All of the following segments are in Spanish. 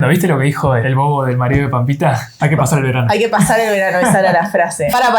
¿No viste lo que dijo el bobo del marido de Pampita? Hay que pasar el verano. Hay que pasar el verano, esa era la frase. Para.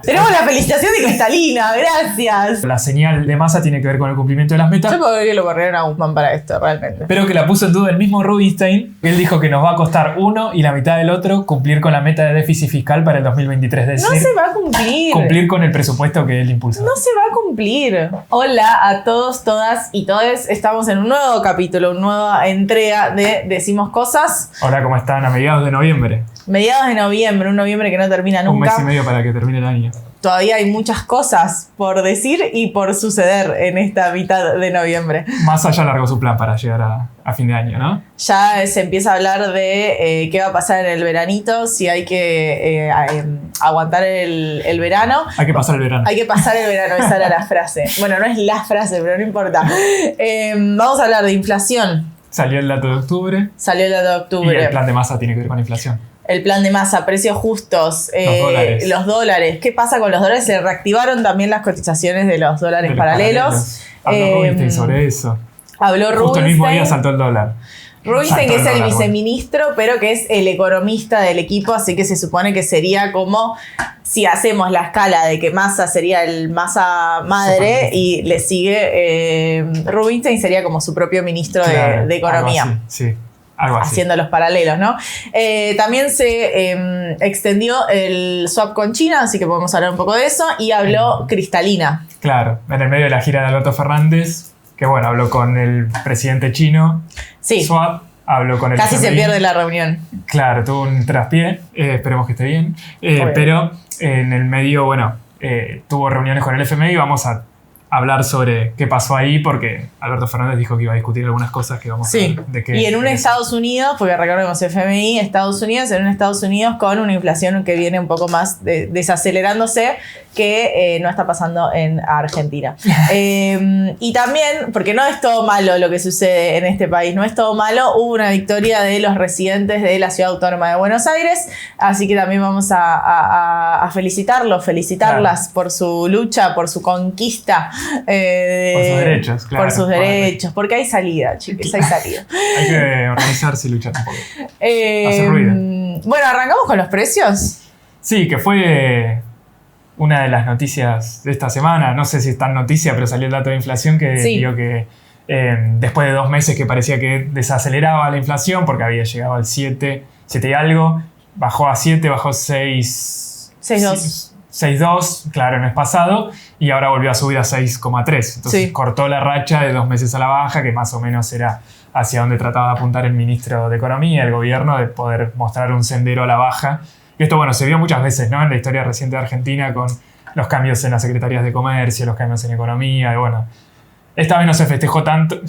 Tenemos la felicitación de Cristalina, gracias. La señal de Massa tiene que ver con el cumplimiento de las metas. Yo puedo ver que lo corrieron a Guzmán para esto, realmente. Pero que la puso en duda el mismo Rubinstein. Él dijo que nos va a costar uno y la mitad del otro cumplir con la meta de déficit fiscal para el 2023. Es no decir, se va a cumplir. Cumplir con el presupuesto que él impulsó. No se va a cumplir. Hola a todos, todas y todes. Estamos en un nuevo capítulo, una nueva entrega de Decimos Cosas. Hola, ¿cómo están? A mediados de noviembre. Mediados de noviembre, un noviembre que no termina nunca. Un mes y medio para que termine el año. Todavía hay muchas cosas por decir y por suceder en esta mitad de noviembre. Massa ya largó su plan para llegar a fin de año, ¿no? Ya se empieza a hablar de qué va a pasar en el veranito, si hay que aguantar el verano. Hay que pasar el verano. Hay que pasar el verano, esa era la frase. Bueno, no es la frase, pero no importa. Vamos a hablar de inflación. Salió el dato de octubre. Salió el dato de octubre. Y el plan de Massa tiene que ver con inflación. El plan de Massa, precios justos, los dólares. ¿Qué pasa con los dólares? Se reactivaron también las cotizaciones de los dólares paralelos. Habló Rubinstein sobre eso. Habló Rubinstein. Justo el mismo día saltó el dólar. Rubinstein, que es el viceministro, pero que es el economista del equipo, así que se supone que sería como si hacemos la escala de que Massa sería el Massa madre y le sigue Rubinstein, sería como su propio ministro de Economía. Algo así, sí. Algo así. Haciendo los paralelos, ¿no? También se extendió el swap con China, así que podemos hablar un poco de eso, y habló Cristalina. Claro, en el medio de la gira de Alberto Fernández, que bueno, habló con el presidente chino. Sí. Swap, habló con el Casi FMI. se pierde la reunión. Claro, tuvo un traspié, esperemos que esté bien. Pero en el medio, bueno, tuvo reuniones con el FMI. Vamos a hablar sobre qué pasó ahí, porque Alberto Fernández dijo que iba a discutir algunas cosas que vamos a ver de qué. Y en un Estados Unidos, porque recordemos FMI, Estados Unidos, en un Estados Unidos con una inflación que viene un poco más desacelerándose, que no está pasando en Argentina. Y también, porque no es todo malo lo que sucede en este país, no es todo malo, hubo una victoria de los residentes de la Ciudad Autónoma de Buenos Aires, así que también vamos a felicitarlas por su lucha, por su conquista. Por sus derechos, claro. Por sus derechos, porque hay salida, chicos, hay salida. Hay que organizarse y luchar un poco. Hacer ruido. Bueno, ¿arrancamos con los precios? Sí, que fue una de las noticias de esta semana. No sé si es tan noticia, pero salió el dato de inflación que dijo que después de 2 meses que parecía que desaceleraba la inflación, porque había llegado al 7 y algo, bajó a 7, bajó 6,2, claro, el mes pasado, y ahora volvió a subir a 6,3. Entonces cortó la racha de 2 meses a la baja, que más o menos era hacia donde trataba de apuntar el ministro de Economía, el gobierno, de poder mostrar un sendero a la baja. Y esto, bueno, se vio muchas veces, ¿no? En la historia reciente de Argentina, con los cambios en las secretarías de comercio, los cambios en economía, y bueno, esta vez no se festejó tanto,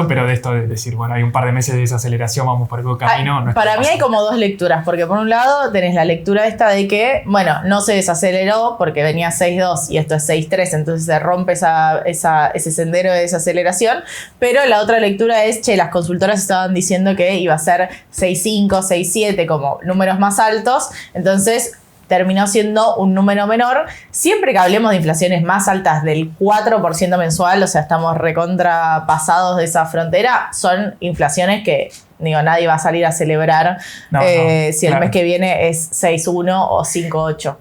pero de esto de decir, bueno, hay un par de meses de desaceleración, vamos por el buen camino. No para mí hay como 2 lecturas, porque por un lado tenés la lectura esta de que, bueno, no se desaceleró porque venía 6,2 y esto es 6,3, entonces se rompe ese sendero de desaceleración, pero la otra lectura es, las consultoras estaban diciendo que iba a ser 6,5, 6,7 como números más altos, entonces terminó siendo un número menor. Siempre que hablemos de inflaciones más altas del 4% mensual, o sea, estamos recontrapasados de esa frontera, son inflaciones que, nadie va a salir a celebrar si el mes que viene es 6,1 o 5,8.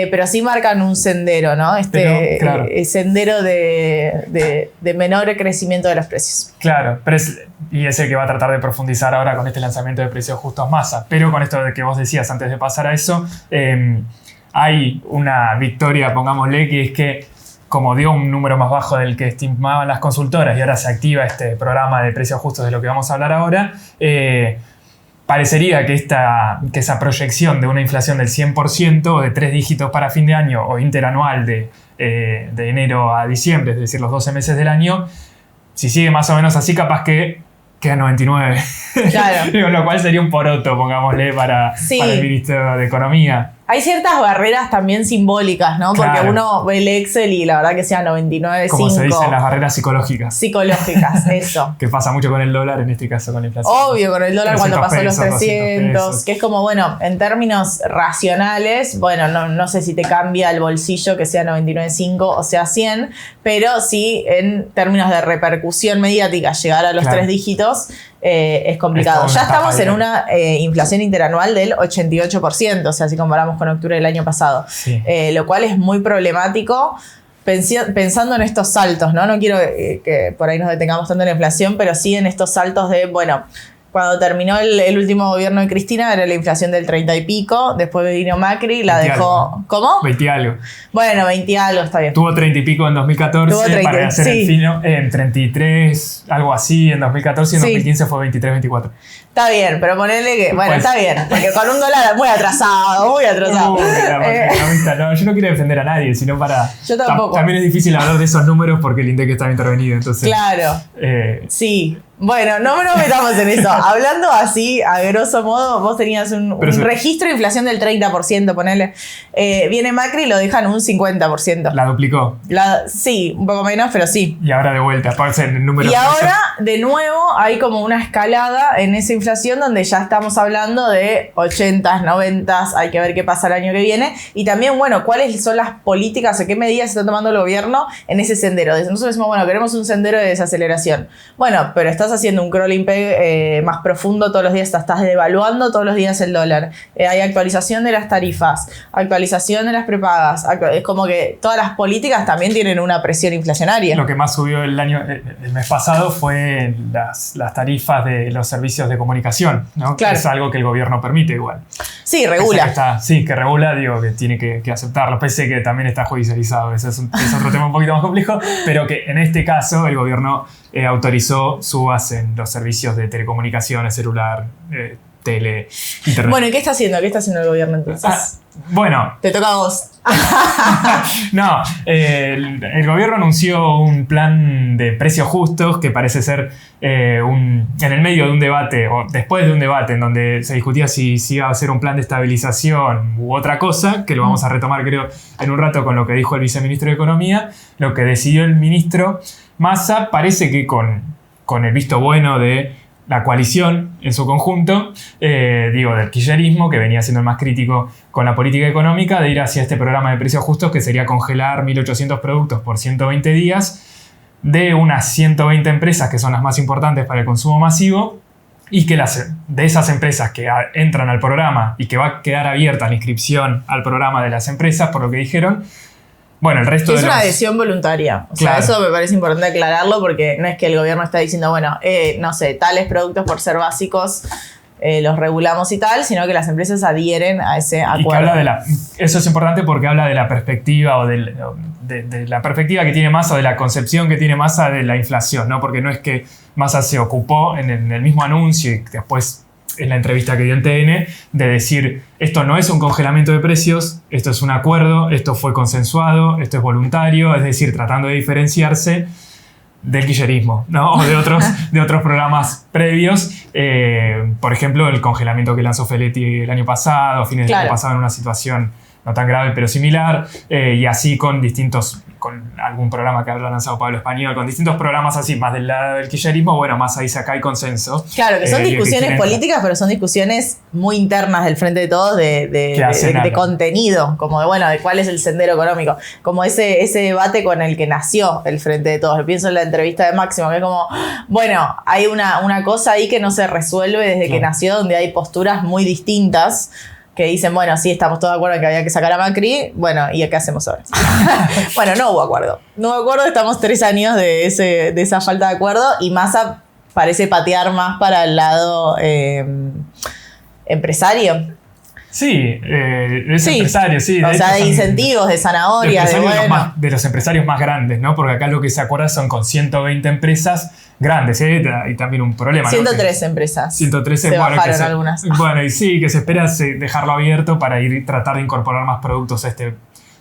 Pero sí marcan un sendero, ¿no? Sendero de menor crecimiento de los precios. Claro, y es el que va a tratar de profundizar ahora con este lanzamiento de precios justos Massa. Pero con esto de que vos decías antes de pasar a eso, hay una victoria, pongámosle, que es que como dio un número más bajo del que estimaban las consultoras y ahora se activa este programa de precios justos de lo que vamos a hablar ahora, parecería que esa proyección de una inflación del 100% o de 3 dígitos para fin de año o interanual de enero a diciembre, es decir, los 12 meses del año, si sigue más o menos así, capaz que queda 99. Claro. Lo cual sería un poroto, pongámosle, para el ministro de Economía. Hay ciertas barreras también simbólicas, ¿no? Claro. Porque uno ve el Excel y la verdad que sea 99,5. Como se dicen las barreras psicológicas. Psicológicas, eso. Que pasa mucho con el dólar, en este caso con la inflación. Obvio, con el dólar cuando pasó los 300 300, que es como, bueno, en términos racionales, bueno, no sé si te cambia el bolsillo que sea 99,5 o sea 100, pero sí en términos de repercusión mediática, llegar a los 3 dígitos es complicado. Ya estamos en una inflación interanual del 88%, o sea, si comparamos con octubre del año pasado. Sí. Lo cual es muy problemático pensando en estos saltos, ¿no? No quiero que por ahí nos detengamos tanto en la inflación, pero sí en estos saltos de, bueno, cuando terminó el último gobierno de Cristina era la inflación del 30 y pico, después vino Macri, la dejó... Algo. ¿Cómo? 20 y algo. Bueno, 20 y algo, está bien. Tuvo 30 y pico en 2014, Tuvo 30, para hacer sí. el fino, en 33, algo así, en 2014 y en Sí. 2015 fue 23, 24. Está bien, pero ponele que... Bueno, Pues- está bien, porque con $1 muy atrasado, muy atrasado. No, yo no quiero defender a nadie, sino para... Yo tampoco. También es difícil hablar de esos números porque el INDEC estaba intervenido, entonces... Claro, sí. Bueno, no nos metamos en eso. Hablando así, a grosso modo, vos tenías un registro de inflación del 30%, ponele. Viene Macri y lo dejan un 50%. La duplicó. Sí, un poco menos, pero sí. Y ahora de vuelta, aparte el número... Y ahora, de nuevo, hay como una escalada en esa inflación donde ya estamos hablando de 80s, 90s, hay que ver qué pasa el año que viene. Y también, bueno, cuáles son las políticas o qué medidas está tomando el gobierno en ese sendero. Nosotros decimos, bueno, queremos un sendero de desaceleración. Bueno, pero estás haciendo un crawling peg más profundo todos los días, estás devaluando todos los días el dólar. Hay actualización de las tarifas, actualización de las prepagas. Es como que todas las políticas también tienen una presión inflacionaria. Lo que más subió el mes pasado fue las tarifas de los servicios de comunicación, ¿no? Claro. Que es algo que el gobierno permite igual. Sí, regula. Que regula, digo, que tiene que aceptarlo. Pese que también está judicializado. Ese es otro tema un poquito más complejo, pero que en este caso el gobierno autorizó subas en los servicios de telecomunicaciones, celular, tele, internet. Bueno, ¿y qué está haciendo? ¿Qué está haciendo el gobierno entonces? Bueno. Te toca a vos. No, el gobierno anunció un plan de precios justos que parece ser en el medio de un debate o después de un debate en donde se discutía si iba a ser un plan de estabilización u otra cosa, que lo vamos a retomar creo en un rato con lo que dijo el viceministro de Economía. Lo que decidió el ministro Massa parece que con el visto bueno de la coalición en su conjunto, del kirchnerismo, que venía siendo el más crítico con la política económica, de ir hacia este programa de precios justos que sería congelar 1.800 productos por 120 días de unas 120 empresas que son las más importantes para el consumo masivo y que de esas empresas que entran al programa y que va a quedar abierta la inscripción al programa de las empresas, por lo que dijeron, bueno, el resto es una adhesión voluntaria. O sea, eso me parece importante aclararlo porque no es que el gobierno está diciendo, bueno, no sé, tales productos por ser básicos los regulamos y tal, sino que las empresas adhieren a ese acuerdo. Eso es importante porque habla de la perspectiva o de la perspectiva que tiene Massa o de la concepción que tiene Massa de la inflación, ¿no? Porque no es que Massa se ocupó en el mismo anuncio y después en la entrevista que dio en TN, de decir, esto no es un congelamiento de precios, esto es un acuerdo, esto fue consensuado, esto es voluntario, es decir, tratando de diferenciarse del kirchnerismo, ¿no? O de otros programas previos, por ejemplo, el congelamiento que lanzó Feletti el año pasado, fines del año pasado en una situación no tan grave pero similar, y así con algún programa que habrá lanzado Pablo Español, con distintos programas así, más del lado del kirchnerismo, bueno, más ahí acá hay consenso. Claro, que son discusiones políticas, pero son discusiones muy internas del Frente de Todos de contenido, como de cuál es el sendero económico, como ese debate con el que nació el Frente de Todos. Lo pienso en la entrevista de Máximo, que es como, bueno, hay una cosa ahí que no se resuelve desde que nació, donde hay posturas muy distintas, que dicen, bueno, sí, estamos todos de acuerdo en que había que sacar a Macri, bueno, ¿y qué hacemos ahora? Bueno, no hubo acuerdo. No hubo acuerdo, estamos 3 años de esa falta de acuerdo y Massa parece patear más para el lado empresario. Sí, empresario, sí. O sea, de incentivos, de zanahoria, de los empresarios más grandes, ¿no? Porque acá lo que se acuerda son con 120 empresas grandes, y también un problema, 103 empresas. 113, se bajaron algunas. Bueno, y sí, que se espera dejarlo abierto para tratar de incorporar más productos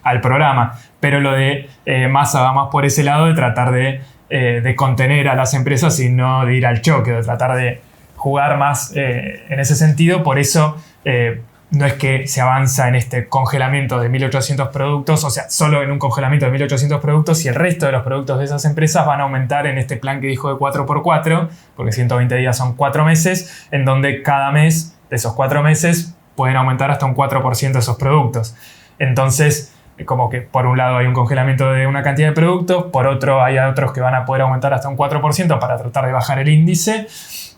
al programa. Pero lo de Massa va más por ese lado de tratar de contener a las empresas y no de ir al choque, de tratar de jugar más en ese sentido. Por eso no es que se avanza en este congelamiento de 1.800 productos, o sea, solo en un congelamiento de 1.800 productos, y el resto de los productos de esas empresas van a aumentar en este plan que dijo de 4x4, porque 120 días son 4 meses, en donde cada mes de esos 4 meses pueden aumentar hasta un 4% esos productos. Entonces, como que por un lado hay un congelamiento de una cantidad de productos, por otro hay otros que van a poder aumentar hasta un 4% para tratar de bajar el índice,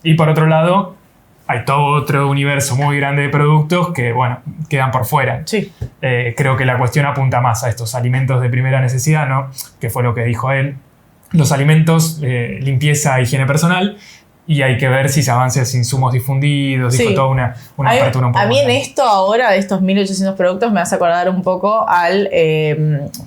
y por otro lado hay todo otro universo muy grande de productos que, bueno, quedan por fuera. Sí. Creo que la cuestión apunta más a estos alimentos de primera necesidad, ¿no? Que fue lo que dijo él. Los alimentos, limpieza, higiene personal, y hay que ver si se avanza hacia insumos difundidos, dijo toda una apertura un poco. A mí en esto ahora, de estos 1.800 productos, me hace acordar un poco al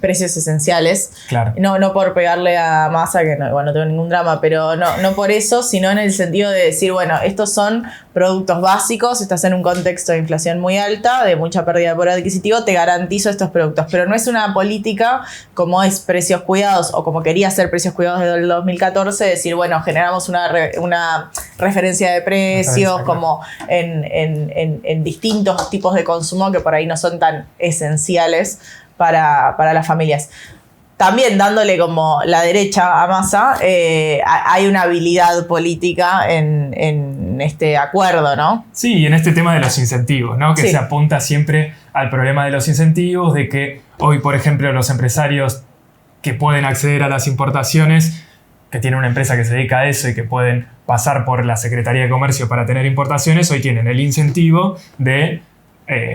precios esenciales. Claro. No por pegarle a Massa, que no tengo ningún drama, pero no por eso, sino en el sentido de decir, bueno, estos son productos básicos, estás en un contexto de inflación muy alta, de mucha pérdida de poder adquisitivo, te garantizo estos productos. Pero no es una política como es precios cuidados, o como quería ser precios cuidados desde el 2014, decir, bueno, generamos una referencia de precios, como en distintos tipos de consumo que por ahí no son tan esenciales para las familias. También dándole como la derecha a Massa, hay una habilidad política en este acuerdo, ¿no? Sí, y en este tema de los incentivos, ¿no? Que se apunta siempre al problema de los incentivos, de que hoy, por ejemplo, los empresarios que pueden acceder a las importaciones, que tienen una empresa que se dedica a eso y que pueden pasar por la Secretaría de Comercio para tener importaciones, hoy tienen el incentivo de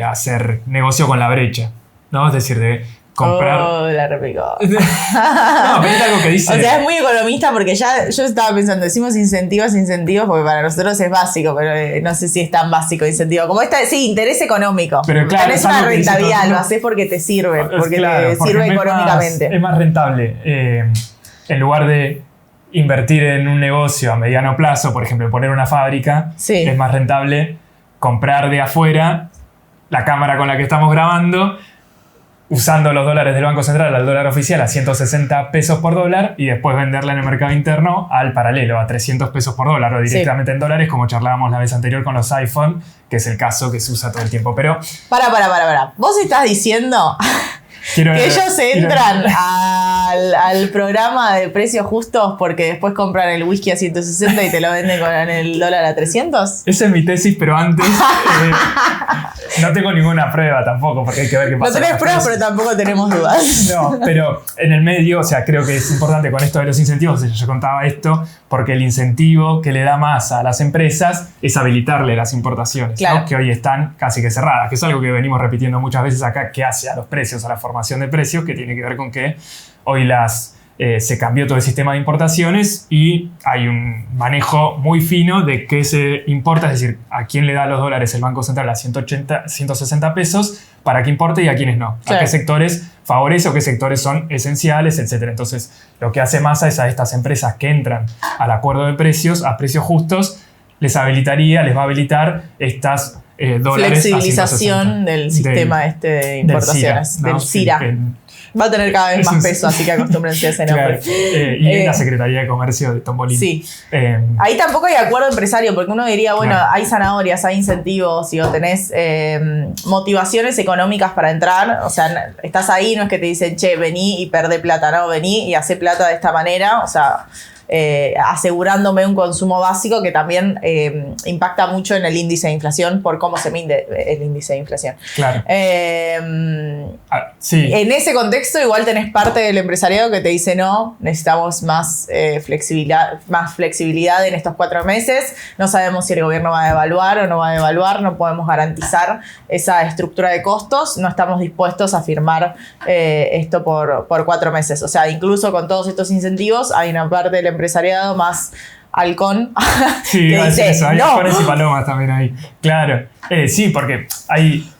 hacer negocio con la brecha, ¿no? Es decir, de comprar... Oh, la replicó. No, pero es algo que dice... O sea, es muy economista porque ya yo estaba pensando, decimos incentivos porque para nosotros es básico, pero no sé si es tan básico incentivo. Como interés económico. Pero claro, es una rentabilidad, lo haces porque te sirve, porque te sirve económicamente. Es más rentable, en lugar de invertir en un negocio a mediano plazo, por ejemplo, poner una fábrica, es más rentable comprar de afuera la cámara con la que estamos grabando, usando los dólares del Banco Central al dólar oficial a 160 pesos por dólar, y después venderla en el mercado interno al paralelo, a 300 pesos por dólar, o directamente en dólares, como charlábamos la vez anterior con los iPhone, que es el caso que se usa todo el tiempo. Pero... Para. ¿Vos estás diciendo que ellos entran al programa de precios justos porque después compran el whisky a 160 y te lo venden con el dólar a 300? Esa es mi tesis, pero antes no tengo ninguna prueba tampoco, porque hay que ver qué pasa. No tenés pruebas, pero tampoco tenemos dudas. No, pero en el medio, o sea, creo que es importante con esto de los incentivos, yo contaba esto, porque el incentivo que le da Massa a las empresas es habilitarle las importaciones, claro, ¿no? Que hoy están casi que cerradas, que es algo que venimos repitiendo muchas veces acá, que hace a los precios, a la formación de precios, que tiene que ver con que hoy se cambió todo el sistema de importaciones y hay un manejo muy fino de qué se importa, es decir, a quién le da los dólares el Banco Central a 160 pesos para que importe y a quiénes no. Claro. A qué sectores favorece o qué sectores son esenciales, etc. Entonces, lo que hace Massa es a estas empresas que entran al acuerdo de precios, a precios justos, les va a habilitar estas dólares. Flexibilización del sistema de importaciones, del CIRA. Va a tener cada vez más peso, así que acostúmbrense a ese nombre. Claro. Y en la Secretaría de Comercio de Tombolini. Sí. Ahí tampoco hay acuerdo empresario, porque uno diría, bueno, claro, hay zanahorias, hay incentivos, o tenés motivaciones económicas para entrar. O sea, estás ahí, no es que te dicen, che, vení y perdé plata, no, vení y hacé plata de esta manera. O sea, asegurándome un consumo básico que también impacta mucho en el índice de inflación por cómo se mide el índice de inflación. Claro. Sí. En ese contexto igual tenés parte del empresariado que te dice no, necesitamos más flexibilidad en estos 4 meses, no sabemos si el gobierno va a devaluar o no va a devaluar, no podemos garantizar esa estructura de costos, no estamos dispuestos a firmar esto por 4 meses. O sea, incluso con todos estos incentivos hay una parte del empresariado más halcón sí, que dice eso, hay no. halcones y palomas también ahí. Claro, sí, porque hay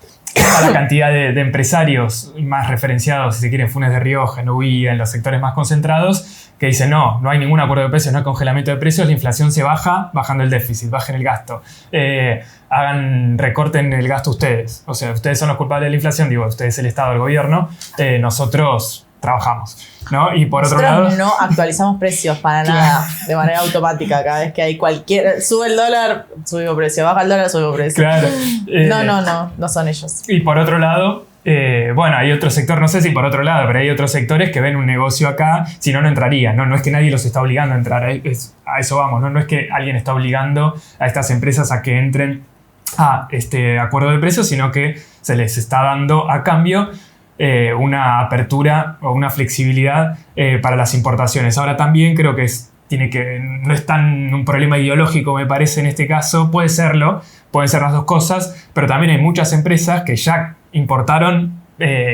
la cantidad de empresarios más referenciados, si se quiere, en Funes de Rioja, en Uía, en los sectores más concentrados, que dicen no hay ningún acuerdo de precios, no hay congelamiento de precios, la inflación se baja bajando el déficit, bajen el gasto, recorten el gasto ustedes, o sea, ustedes son los culpables de la inflación, digo, ustedes el Estado, el gobierno, nosotros trabajamos, ¿no? Y por otro lado, no actualizamos precios para nada, de manera automática. Cada vez que hay sube el dólar, subimos precio, baja el dólar, subimos precio. Claro. No son ellos. Y por otro lado, bueno, hay otro sector, no sé si por otro lado, pero hay otros sectores que ven un negocio acá, si no, no entrarían, ¿no? No es que nadie los está obligando a entrar, a eso vamos, ¿no? No es que alguien está obligando a estas empresas a que entren a este acuerdo de precios, sino que se les está dando a cambio una apertura o una flexibilidad para las importaciones. Ahora también creo que no es tan un problema ideológico, me parece, en este caso. Puede serlo, pueden ser las dos cosas, pero también hay muchas empresas que ya importaron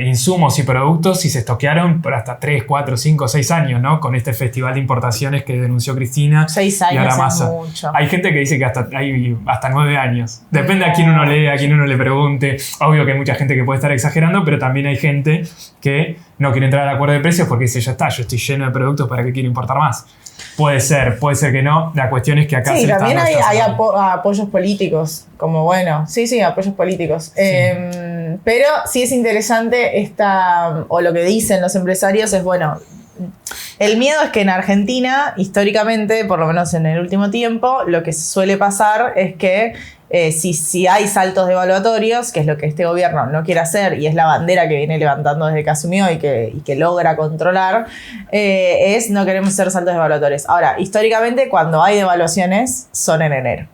insumos y productos y se estoquearon por hasta 3, 4, 5, 6 años, ¿no? Con este festival de importaciones que denunció Cristina. 6 años es mucho. Hay gente que dice que hay hasta 9 años. Depende a quién uno lee, a quién uno le pregunte. Obvio que hay mucha gente que puede estar exagerando, pero también hay gente que no quiere entrar al acuerdo de precios porque dice, ya está, yo estoy lleno de productos, ¿para qué quiero importar más? Puede ser que no. La cuestión es que acá sí, también hay apoyos políticos, como sí, apoyos políticos. Sí. Pero sí es interesante o lo que dicen los empresarios es, el miedo es que en Argentina, históricamente, por lo menos en el último tiempo, lo que suele pasar es que si hay saltos devaluatorios, que es lo que este gobierno no quiere hacer y es la bandera que viene levantando desde que asumió y que logra controlar, no queremos hacer saltos devaluatorios. Ahora, históricamente, cuando hay devaluaciones, son en enero.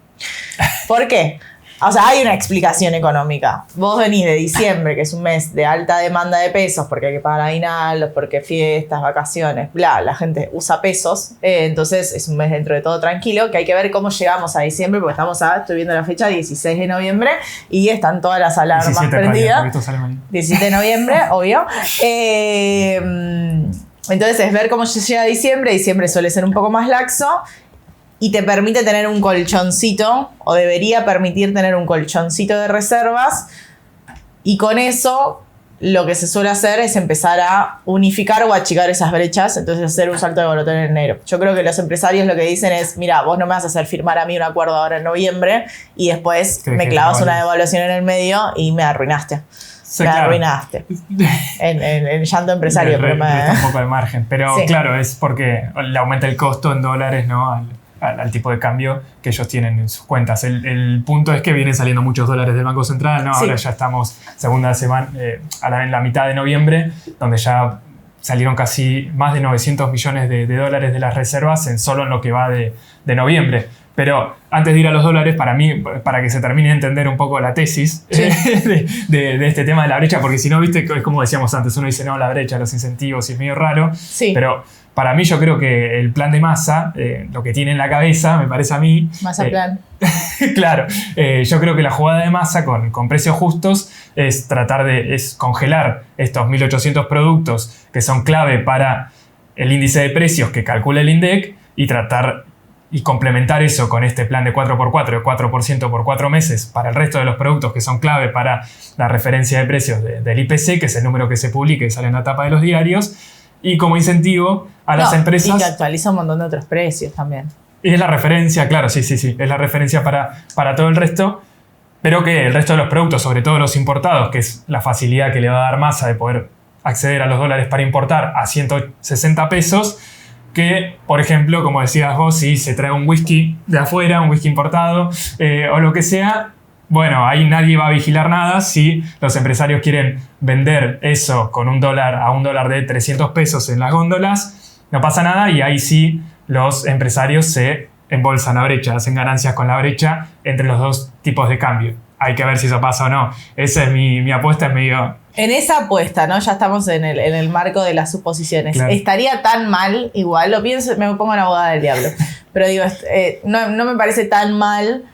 ¿Por qué? O sea, hay una explicación económica. Vos venís de diciembre, que es un mes de alta demanda de pesos, porque hay que pagar aguinaldos, porque fiestas, vacaciones, la gente usa pesos. Entonces es un mes dentro de todo tranquilo, que hay que ver cómo llegamos a diciembre, porque estoy viendo la fecha, 16 de noviembre, y están todas las alarmas prendidas. 17 de noviembre, obvio. Entonces es ver cómo llega diciembre. Diciembre suele ser un poco más laxo, y te permite tener un colchoncito, o debería permitir tener un colchoncito de reservas, y con eso lo que se suele hacer es empezar a unificar o achicar esas brechas, entonces hacer un salto devaluatorio en enero. Yo creo que los empresarios lo que dicen es, mira, vos no me vas a hacer firmar a mí un acuerdo ahora en noviembre y después me clavas una devaluación en el medio y me arruinaste. Sí, me arruinaste. En llanto empresario. Pero un poco de margen. Pero sí, claro, es porque le aumenta el costo en dólares, ¿no? Al tipo de cambio que ellos tienen en sus cuentas. El punto es que vienen saliendo muchos dólares del Banco Central, ¿no? Sí. Ahora ya estamos segunda semana, en la mitad de noviembre, donde ya salieron casi más de 900 millones de dólares de las reservas solo en lo que va de noviembre. Pero antes de ir a los dólares, para mí, para que se termine de entender un poco la tesis de este tema de la brecha, porque si no, viste, es como decíamos antes, uno dice, no, la brecha, los incentivos, y es medio raro, sí, pero para mí yo creo que el plan de Massa, lo que tiene en la cabeza, me parece a mí... Massa plan. Claro, yo creo que la jugada de Massa con precios justos es es congelar estos 1.800 productos que son clave para el índice de precios que calcula el INDEC y complementar eso con este plan de 4x4, de 4% por 4 meses para el resto de los productos que son clave para la referencia de precios del IPC, que es el número que se publica y sale en la tapa de los diarios, y como incentivo a las empresas... Y que actualiza un montón de otros precios también. Y es la referencia, claro, sí, es la referencia para todo el resto, pero que el resto de los productos, sobre todo los importados, que es la facilidad que le va a dar Massa de poder acceder a los dólares para importar a 160 pesos, que, por ejemplo, como decías vos, si se trae un whisky de afuera, un whisky importado, o lo que sea, bueno, ahí nadie va a vigilar nada. Si los empresarios quieren vender eso con a un dólar de 300 pesos en las góndolas, no pasa nada, y ahí sí los empresarios se embolsan la brecha, hacen ganancias con la brecha entre los dos tipos de cambio. Hay que ver si eso pasa o no. Esa es mi apuesta, es medio... En esa apuesta, ¿no? Ya estamos en el marco de las suposiciones. Claro. ¿Estaría tan mal? Igual, lo pienso, me pongo en abogada del diablo. Pero digo, no me parece tan mal,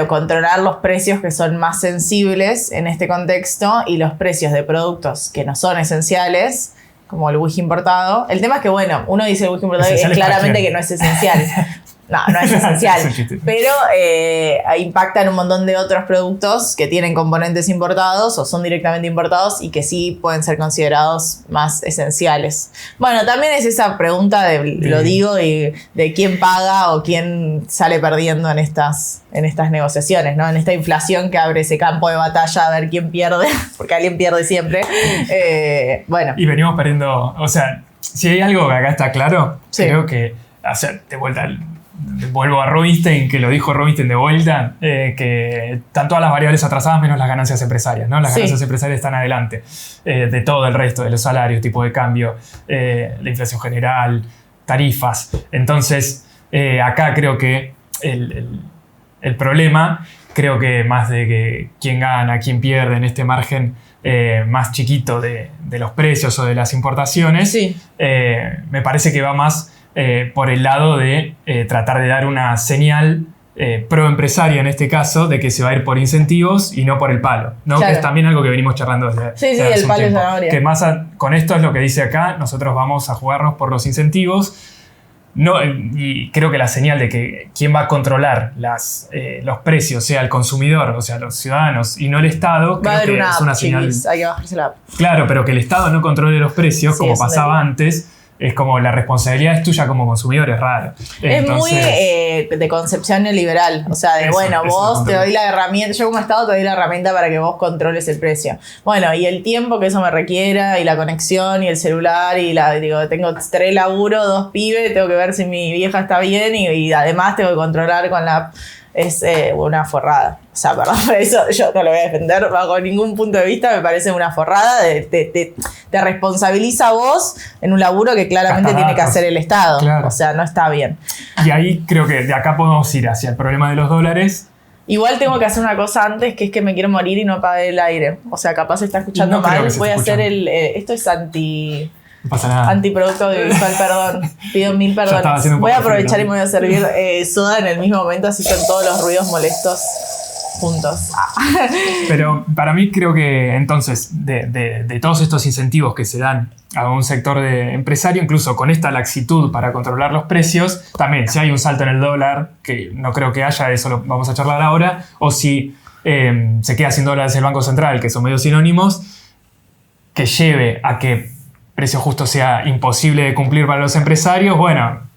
controlar los precios que son más sensibles en este contexto y los precios de productos que no son esenciales, como el whisky importado. El tema es que, uno dice el whisky importado y es claramente que no es esencial. No es esencial, pero impacta en un montón de otros productos que tienen componentes importados o son directamente importados y que sí pueden ser considerados más esenciales. Bueno, también es esa pregunta de quién paga o quién sale perdiendo en estas negociaciones, ¿no? En esta inflación que abre ese campo de batalla a ver quién pierde, porque alguien pierde siempre. Y venimos perdiendo, o sea, si hay algo que acá está claro, sí, creo que, vuelvo a Rubinstein, que lo dijo Rubinstein de vuelta, que están todas las variables atrasadas menos las ganancias empresarias, ¿no? Las ganancias empresarias están adelante de todo el resto, de los salarios, tipo de cambio, la inflación general, tarifas. Entonces, acá creo que el problema creo que más de que quién gana, quién pierde en este margen más chiquito de los precios o de las importaciones, Sí. Me parece que va más por el lado de tratar de dar una señal pro empresaria en este caso, de que se va a ir por incentivos y no por el palo, ¿no? Claro. Que es también algo que venimos charlando desde Sí, hace el un palo es tiempo. zanahoria. Que más con esto es lo que dice acá, nosotros vamos a jugarnos por los incentivos. No, y creo que la señal de que quien va a controlar los precios sea el consumidor, o sea, los ciudadanos y no el Estado, Va a creo haber que una es app, una señal. chiquis, hay que bajarse la app. Claro, pero que el Estado no controle los precios, Sí, como es un pasaba delito. antes, es como la responsabilidad es tuya como consumidor, es raro. Es muy de concepción neoliberal. O sea, de Eso, bueno, eso vos es te doy la herramienta, yo como Estado te doy la herramienta para que vos controles el precio. Bueno, y el tiempo que eso me requiera, y la conexión, y el celular, y tengo 3 laburos, 2 pibes, tengo que ver si mi vieja está bien, y además tengo que controlar con la app. Es una forrada. O sea, perdón, eso yo no lo voy a defender bajo ningún punto de vista, me parece una forrada. Te responsabiliza a vos en un laburo que claramente Hasta tiene que datos. hacer el Estado. Claro. O sea, no está bien. Y ahí creo que de acá podemos ir hacia el problema de los dólares. Igual tengo que hacer una cosa antes, que es que me quiero morir y no apagué el aire. O sea, capaz se está escuchando No creo mal. que se Voy a esté hacer escuchando. esto es No pasa nada. antiproducto audiovisual, perdón. Pido 1000 estaba perdones. haciendo un Voy a poco de aprovechar frío. y me voy a servir soda en el mismo momento, así son todos los ruidos molestos juntos. Pero para mí creo que entonces de todos estos incentivos que se dan a un sector de empresario, incluso con esta laxitud para controlar los precios, también si hay un salto en el dólar, que no creo que haya, eso lo vamos a charlar ahora, o si se queda sin dólares el Banco Central, que son medio sinónimos, que lleve a que precio justo sea imposible de cumplir para los empresarios, bueno,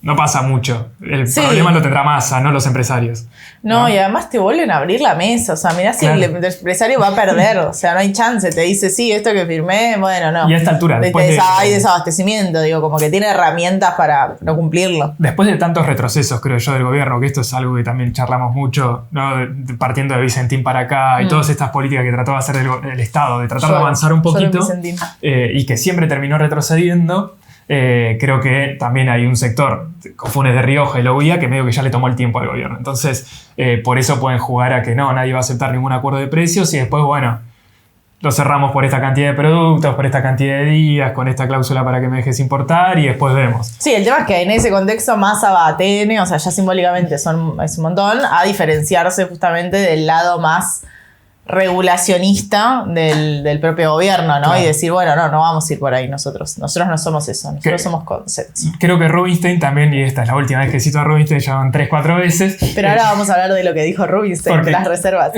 no pasa mucho. El Sí. problema lo tendrá Massa, no los empresarios. No, y además te vuelven a abrir la mesa. O sea, mirá si Claro. el empresario va a perder. O sea, no hay chance. Te dice, sí, esto que firmé, bueno, no. Y a esta altura, después de- hay desabastecimiento, digo, como que tiene herramientas para no cumplirlo. Después de tantos retrocesos, creo yo, del gobierno, que esto es algo que también charlamos mucho, ¿no? Partiendo de Vicentín para acá y todas estas políticas que trató de hacer el Estado, de tratar de avanzar un Solo en poquito Vicentín. y que siempre terminó retrocediendo, creo que también hay un sector, con Funes de Rioja y Loguía, que medio que ya le tomó el tiempo al gobierno. Entonces, por eso pueden jugar a que no, nadie va a aceptar ningún acuerdo de precios y después, bueno, lo cerramos por esta cantidad de productos, por esta cantidad de días, con esta cláusula para que me dejes importar y después vemos. Sí, el tema es que en ese contexto Massa va a TN, o sea, ya simbólicamente es un montón, a diferenciarse justamente del lado más regulacionista del propio gobierno, ¿no? Claro. Y decir, bueno, no vamos a ir por ahí nosotros. Nosotros no somos eso, nosotros ¿Qué? somos conceptos. Creo que Rubinstein también, y esta es la última vez que cito a Rubinstein, ya van 3-4 veces. Pero ahora vamos a hablar de lo que dijo Rubinstein, ¿Por de qué? las reservas.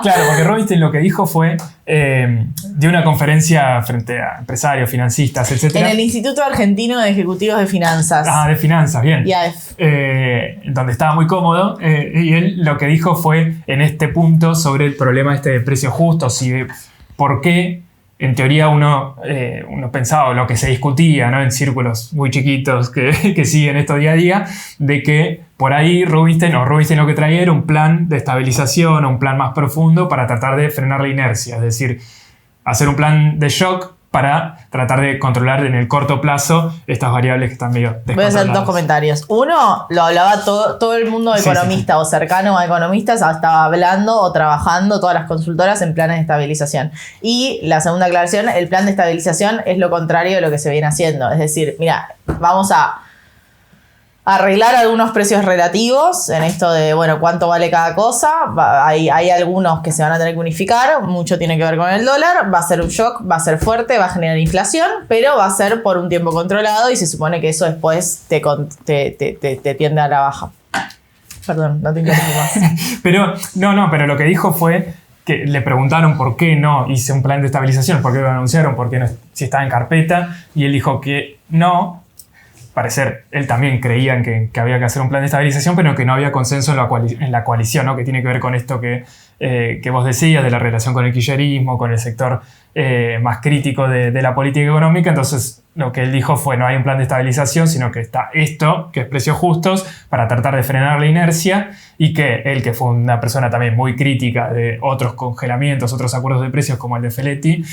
Claro, porque Rubinstein lo que dijo fue de una conferencia frente a empresarios, financistas, etc. En el Instituto Argentino de Ejecutivos de Finanzas. De finanzas, bien. IAEF. Donde estaba muy cómodo, y él lo que dijo fue en este punto sobre el problema este de precios justos y de por qué, en teoría, uno pensaba, o lo que se discutía, ¿no? En círculos muy chiquitos que siguen esto día a día, de que por ahí Rubinstein lo que traía era un plan de estabilización o un plan más profundo para tratar de frenar la inercia, es decir, hacer un plan de shock para tratar de controlar en el corto plazo estas variables que están medio Voy a hacer dos descontroladas. comentarios. Uno, lo hablaba todo el mundo Sí, economista o cercano a economistas, estaba hablando o trabajando todas las consultoras en planes de estabilización. Y la segunda aclaración, el plan de estabilización es lo contrario de lo que se viene haciendo. Es decir, mira, vamos a arreglar algunos precios relativos en esto de, bueno, cuánto vale cada cosa. Hay algunos que se van a tener que unificar, mucho tiene que ver con el dólar, va a ser un shock, va a ser fuerte, va a generar inflación, pero va a ser por un tiempo controlado y se supone que eso después te tiende a la baja. Perdón, no te interrumpo más. Pero pero lo que dijo fue que le preguntaron por qué no hice un plan de estabilización, por qué lo anunciaron, por qué no, si estaba en carpeta, y él dijo que no. Parecer, él también creía en que había que hacer un plan de estabilización, pero que no había consenso en la coalición, ¿no? Que tiene que ver con esto que vos decías, de la relación con el kirchnerismo, con el sector más crítico de la política económica. Entonces, lo que él dijo fue, no hay un plan de estabilización, sino que está esto, que es precios justos, para tratar de frenar la inercia, y que él, que fue una persona también muy crítica de otros congelamientos, otros acuerdos de precios como el de Feletti,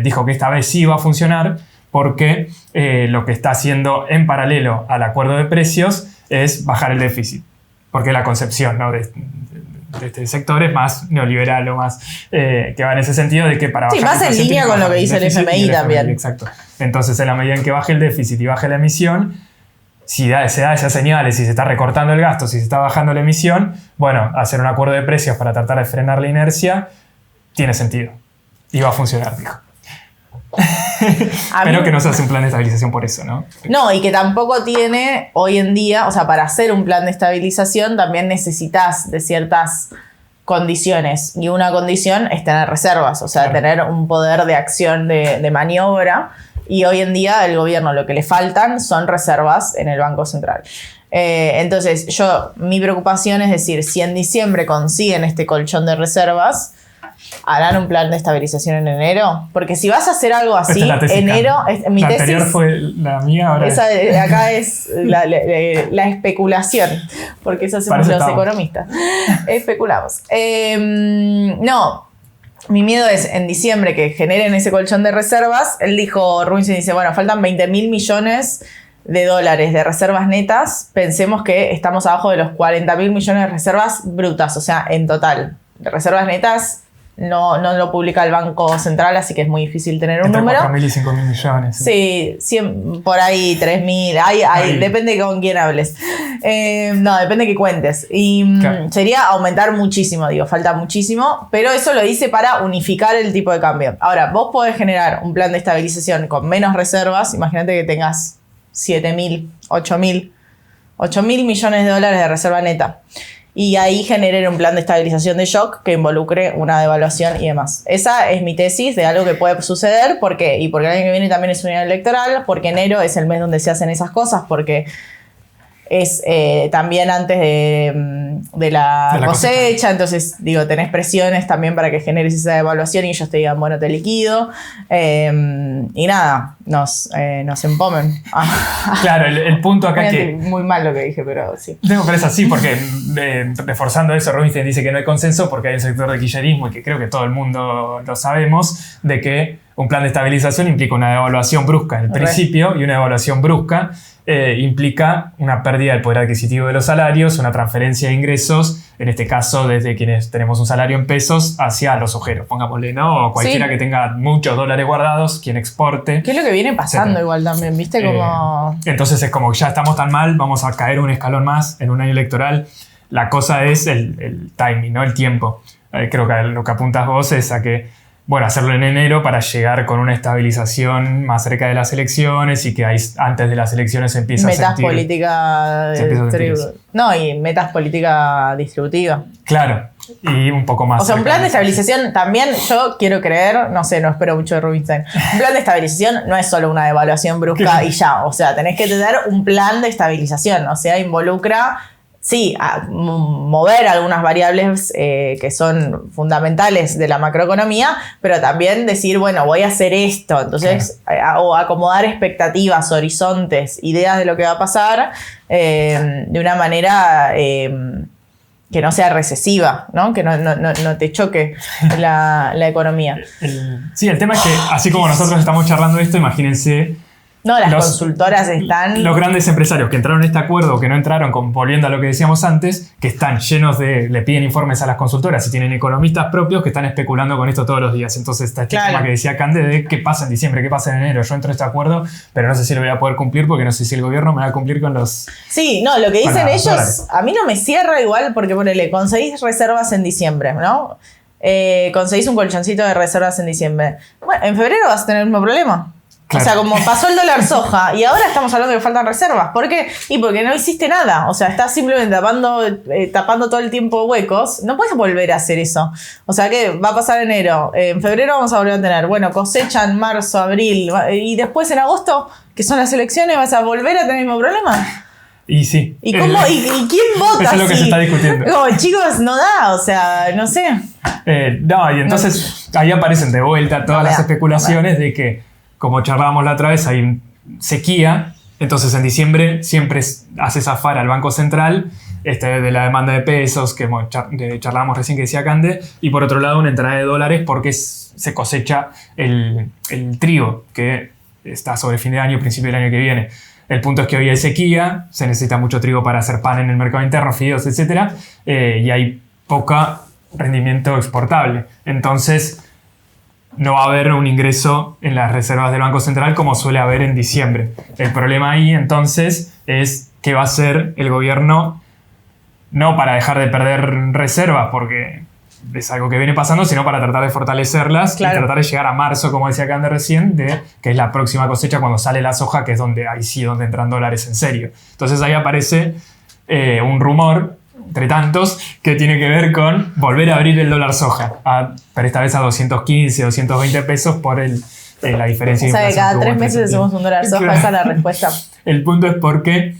dijo que esta vez sí iba a funcionar, porque lo que está haciendo en paralelo al acuerdo de precios es bajar el déficit. Porque la concepción, ¿no? este sector es más neoliberal o más que va en ese sentido de que para bajar más en línea con lo que dice el FMI también. Exacto. Entonces, en la medida en que baje el déficit y baje la emisión, si se da esas señales, si se está recortando el gasto, si se está bajando la emisión, bueno, hacer un acuerdo de precios para tratar de frenar la inercia tiene sentido. Y va a funcionar, dijo. Pero que no se hace un plan de estabilización por eso, ¿no? No, y que tampoco tiene hoy en día, o sea, para hacer un plan de estabilización también necesitas de ciertas condiciones. Y una condición es tener reservas, o sea, tener un poder de acción de maniobra. Y hoy en día el gobierno lo que le faltan son reservas en el Banco Central. Entonces, mi preocupación es decir, si en diciembre consiguen este colchón de reservas, ¿harán un plan de estabilización en enero? Porque si vas a hacer algo así, enero... Mi la tesis, anterior fue la mía, ahora acá es la especulación, porque eso hacemos los economistas. Especulamos. No, mi miedo es en diciembre que generen ese colchón de reservas. Él dijo, Rubinstein dice, bueno, faltan 20.000 millones de dólares de reservas netas. Pensemos que estamos abajo de los 40.000 millones de reservas brutas, o sea, en total. De reservas netas no lo publica el Banco Central, así que es muy difícil tener un número. 4.000 y 5.000 millones. Sí, por ahí 3.000, depende con quién hables. No, depende que cuentes. Y claro, sería aumentar muchísimo, falta muchísimo, pero eso lo hice para unificar el tipo de cambio. Ahora, vos podés generar un plan de estabilización con menos reservas. Imagínate que tengas 7.000, 8.000 millones de dólares de reserva neta. Y ahí generen un plan de estabilización de shock que involucre una devaluación y demás. Esa es mi tesis de algo que puede suceder. ¿Por qué? Y porque el año que viene también es un año electoral, porque enero es el mes donde se hacen esas cosas, porque es también antes de la cosecha. Entonces, tenés presiones también para que generes esa devaluación y ellos te digan, bueno, te liquido. Y nada, nos empomen. Claro, el punto acá que... Muy mal lo que dije, pero sí. Pero es así, porque reforzando eso, Rubinstein dice que no hay consenso porque hay un sector de kirchnerismo, y que creo que todo el mundo lo sabemos, de que un plan de estabilización implica una devaluación brusca en el principio, y una devaluación brusca implica una pérdida del poder adquisitivo de los salarios, una transferencia de ingresos, en este caso desde quienes tenemos un salario en pesos hacia los ojeros, pongámosle, ¿no? O cualquiera que tenga muchos dólares guardados, quien exporte. ¿Qué es lo que viene pasando igual también? ¿Viste? Como... Entonces es como que ya estamos tan mal, vamos a caer un escalón más en un año electoral. La cosa es el timing, ¿no? El tiempo. Creo que lo que apuntas vos es a que, bueno, hacerlo en enero para llegar con una estabilización más cerca de las elecciones, y que ahí, antes de las elecciones se empieza a sentir... y metas política distributiva. Claro, y un poco más... O sea, un plan de estabilización también, yo quiero creer, no espero mucho de Rubinstein. Un plan de estabilización no es solo una devaluación brusca y ya. O sea, tenés que tener un plan de estabilización. O sea, involucra... Sí, a mover algunas variables que son fundamentales de la macroeconomía, pero también decir, bueno, voy a hacer esto. Entonces, o acomodar expectativas, horizontes, ideas de lo que va a pasar de una manera que no sea recesiva, ¿no? Que no te choque la economía. El tema es que, así como nosotros estamos charlando esto, imagínense... No, las consultoras están... Los grandes empresarios que entraron en este acuerdo o que no entraron, volviendo a lo que decíamos antes, que están llenos de... Le piden informes a las consultoras y tienen economistas propios que están especulando con esto todos los días. Entonces está este tema que decía Cande de qué pasa en diciembre, qué pasa en enero. Yo entro en este acuerdo, pero no sé si lo voy a poder cumplir porque no sé si el gobierno me va a cumplir con los... Sí, no, lo que dicen ellos, dólares. A mí no me cierra igual porque ponele, conseguís reservas en diciembre, ¿no? Conseguís un colchoncito de reservas en diciembre. Bueno, en febrero vas a tener el mismo problema. Claro. O sea, como pasó el dólar soja y ahora estamos hablando de que faltan reservas. ¿Por qué? Y porque no hiciste nada. O sea, estás simplemente tapando todo el tiempo huecos. No puedes volver a hacer eso. O sea, ¿qué va a pasar enero? En febrero vamos a volver a tener, bueno, cosecha en marzo, abril. Y después en agosto, que son las elecciones, vas a volver a tener el mismo problema. Y sí. ¿Y cómo? ¿Y quién vota? Eso es lo que se está discutiendo. Como, chicos, no da, o sea, no sé. Y entonces ahí aparecen de vuelta todas las especulaciones de que, como charlábamos la otra vez, hay sequía, entonces en diciembre siempre hace zafar al Banco Central de la demanda de pesos que charlábamos recién, que decía Cande, y por otro lado una entrada de dólares porque se cosecha el trigo, que está sobre fin de año, principio del año que viene. El punto es que hoy hay sequía, se necesita mucho trigo para hacer pan en el mercado interno, fideos, etc. Y hay poca rendimiento exportable. Entonces, no va a haber un ingreso en las reservas del Banco Central como suele haber en diciembre. El problema ahí, entonces, es qué va a hacer el gobierno, no para dejar de perder reservas, porque es algo que viene pasando, sino para tratar de fortalecerlas, claro, y tratar de llegar a marzo, como decía Cande recién, que es la próxima cosecha cuando sale la soja, que es donde ahí sí donde entran dólares en serio. Entonces ahí aparece un rumor, entre tantos, que tiene que ver con volver a abrir el dólar soja, pero esta vez a 215, 220 pesos por la diferencia de inflación. O sea, que cada 3 meses hacemos un dólar soja, esa es la respuesta. El punto es porque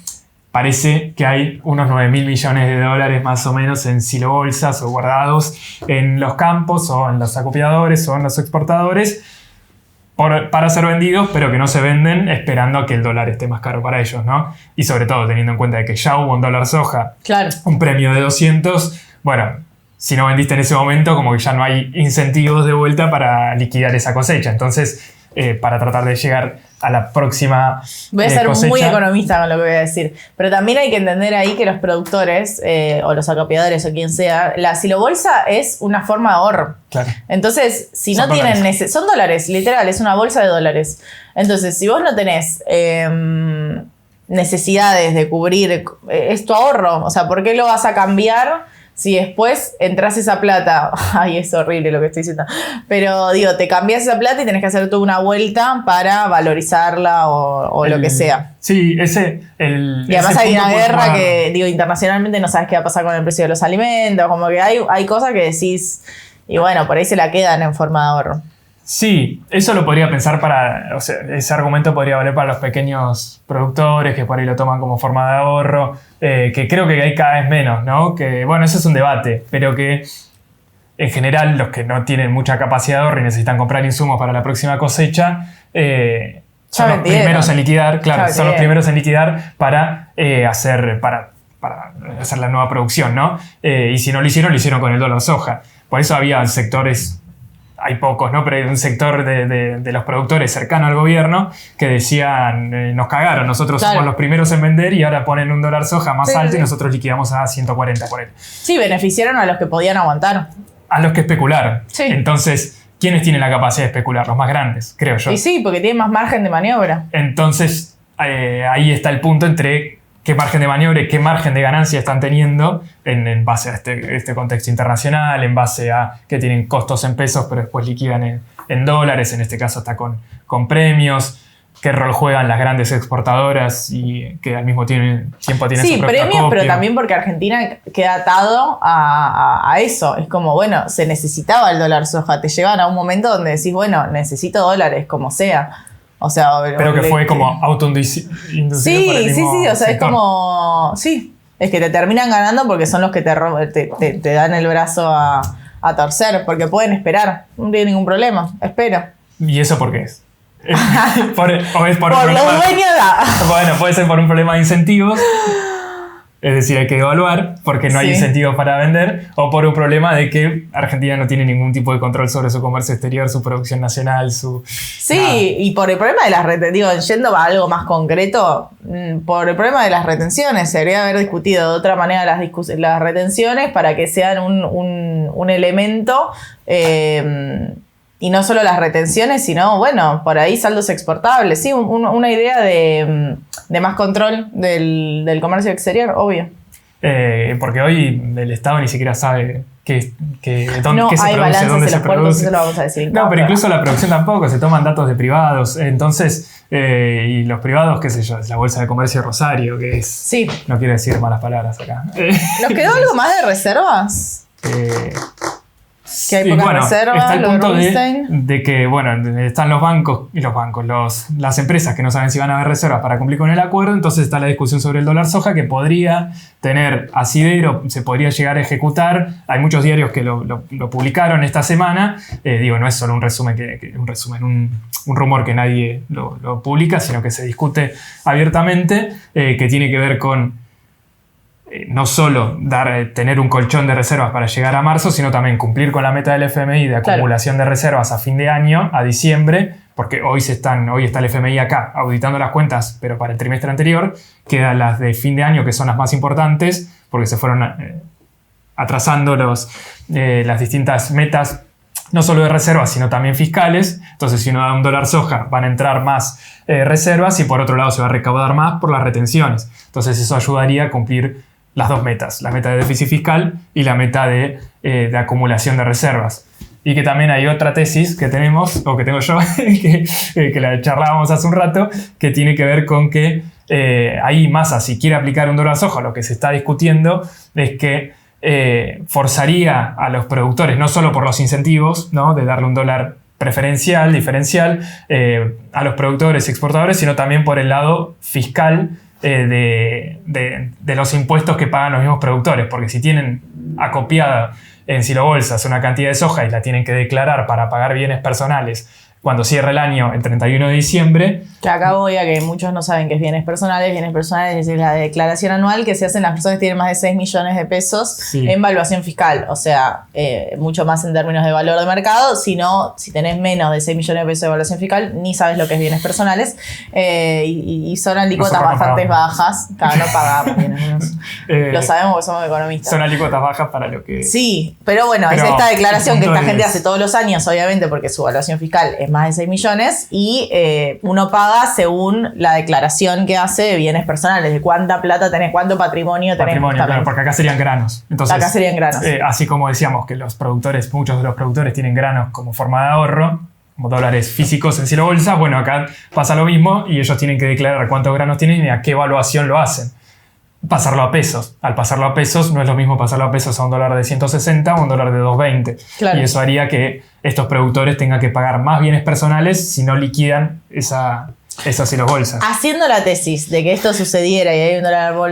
parece que hay unos 9.000 millones de dólares más o menos en silobolsas o guardados en los campos o en los acopiadores o en los exportadores para ser vendidos, pero que no se venden esperando a que el dólar esté más caro para ellos, ¿no? Y sobre todo teniendo en cuenta de que ya hubo un dólar soja, claro, un premio de 200, bueno, si no vendiste en ese momento, como que ya no hay incentivos de vuelta para liquidar esa cosecha. Entonces, para tratar de llegar a la próxima voy a ser cosecha. Muy economista con lo que voy a decir, pero también hay que entender ahí que los productores o los acopiadores o quien sea, la silobolsa es una forma de ahorro. Claro. Entonces, si no tienen son dólares, literal, es una bolsa de dólares. Entonces, si vos no tenés necesidades de cubrir, es tu ahorro. O sea, ¿por qué lo vas a cambiar si después entras esa plata? Ay, es horrible lo que estoy diciendo. Pero digo, te cambias esa plata y tenés que hacer toda una vuelta para valorizarla o lo que sea. Sí, y además hay una guerra que, digo, internacionalmente no sabes qué va a pasar con el precio de los alimentos. Como que hay cosas que decís, y bueno, por ahí se la quedan en forma de ahorro. Sí, eso lo podría pensar o sea, ese argumento podría valer para los pequeños productores que por ahí lo toman como forma de ahorro, que creo que hay cada vez menos, ¿no? Que, bueno, eso es un debate, pero que en general los que no tienen mucha capacidad de ahorro y necesitan comprar insumos para la próxima cosecha, son los primeros en liquidar, claro, son los primeros en liquidar para hacer la nueva producción, ¿no? Y si no lo hicieron con el dólar soja. Por eso había sectores, hay pocos, ¿no? Pero hay un sector de los productores cercano al gobierno que decían, nos cagaron, nosotros somos los primeros en vender y ahora ponen un dólar soja más alto y nosotros liquidamos a 140 por él. Sí, beneficiaron a los que podían aguantar. A los que especularon. Sí. Entonces, ¿quiénes tienen la capacidad de especular? Los más grandes, creo yo. Y sí, porque tienen más margen de maniobra. Entonces, ahí está el punto entre qué margen de maniobra y qué margen de ganancia están teniendo en base a este contexto internacional, en base a que tienen costos en pesos pero después liquidan en dólares, en este caso está con premios, qué rol juegan las grandes exportadoras y que al mismo tiempo tienen su propia premios, copia. Pero también porque Argentina queda atado a eso. Es como, bueno, se necesitaba el dólar soja, te llevan a un momento donde decís, bueno, necesito dólares, como sea. O sea, pero que fue como autoinducido por el mismo sí, o sea, sector. Es como, sí, es que te terminan ganando porque son los que te dan el brazo a torcer, porque pueden esperar, no tiene ningún problema, espero. ¿Y eso por qué es? ¿O es por un por problema? los dueños Bueno, puede ser por un problema de incentivos, es decir, hay que evaluar porque no hay incentivos para vender, o por un problema de que Argentina no tiene ningún tipo de control sobre su comercio exterior, su producción nacional, Sí, nada. Y por el problema de las retenciones, yendo a algo más concreto, por el problema de las retenciones, se debería haber discutido de otra manera las retenciones para que sean un elemento, y no solo las retenciones, sino, bueno, por ahí saldos exportables. Sí, una idea de más control del comercio exterior, obvio. Porque hoy el Estado ni siquiera sabe qué se produce, dónde se produce. Eso lo vamos a decir. No, pero incluso la producción tampoco, se toman datos de privados. Entonces, y los privados, qué sé yo, es la Bolsa de Comercio de Rosario, que es... Sí. No quiero decir malas palabras acá. ¿Nos quedó algo más de reservas? Que hay pocas reservas, está el punto de que, bueno, están los bancos, las empresas que no saben si van a haber reservas para cumplir con el acuerdo, entonces está la discusión sobre el dólar soja que podría tener asidero, se podría llegar a ejecutar. Hay muchos diarios que lo publicaron esta semana, no es solo un resumen, un rumor que nadie lo publica, sino que se discute abiertamente, que tiene que ver con no solo tener un colchón de reservas para llegar a marzo, sino también cumplir con la meta del FMI de acumulación de reservas a fin de año, a diciembre, porque hoy está el FMI acá auditando las cuentas, pero para el trimestre anterior quedan las de fin de año, que son las más importantes, porque se fueron atrasando las distintas metas, no solo de reservas, sino también fiscales. Entonces, si uno da $1 soja, van a entrar más reservas y por otro lado se va a recaudar más por las retenciones. Entonces, eso ayudaría a cumplir las dos metas, la meta de déficit fiscal y la meta de acumulación de reservas. Y que también hay otra tesis que tenemos, o que tengo yo, que la charlábamos hace un rato, que tiene que ver con que ahí Massa, si quiere aplicar $1 soja, lo que se está discutiendo es que forzaría a los productores, no solo por los incentivos, ¿no?, de darle $1 preferencial, diferencial, a los productores y exportadores, sino también por el lado fiscal de los impuestos que pagan los mismos productores, porque si tienen acopiada en silobolsas una cantidad de soja y la tienen que declarar para pagar bienes personales cuando cierra el año el 31 de diciembre. Que acá voy a que muchos no saben qué es bienes personales. Bienes personales es la declaración anual que se hacen las personas que tienen más de 6 millones de pesos en valuación fiscal. O sea, mucho más en términos de valor de mercado. Si tenés menos de 6 millones de pesos de evaluación fiscal, ni sabes lo que es bienes personales. Y son alícuotas bastante bajas. Cada no pagamos bienes. Lo sabemos porque somos economistas. Son alícuotas bajas para lo que... Sí, pero bueno, es esta declaración que esta gente hace todos los años, obviamente, porque su evaluación fiscal es más de 6 millones y uno paga según la declaración que hace de bienes personales, de cuánta plata tenés, cuánto patrimonio tenés. Claro, porque acá serían granos. Entonces, acá serían granos. Así como decíamos que muchos de los productores tienen granos como forma de ahorro, como dólares físicos en cielo bolsa, bueno, acá pasa lo mismo y ellos tienen que declarar cuántos granos tienen y a qué evaluación lo hacen. Pasarlo a pesos. Al pasarlo a pesos, no es lo mismo pasarlo a pesos a $1 de 160 o un $1 de 2.20. Claro. Y eso haría que estos productores tengan que pagar más bienes personales si no liquidan esas silobolsas. Haciendo la tesis de que esto sucediera y hay $1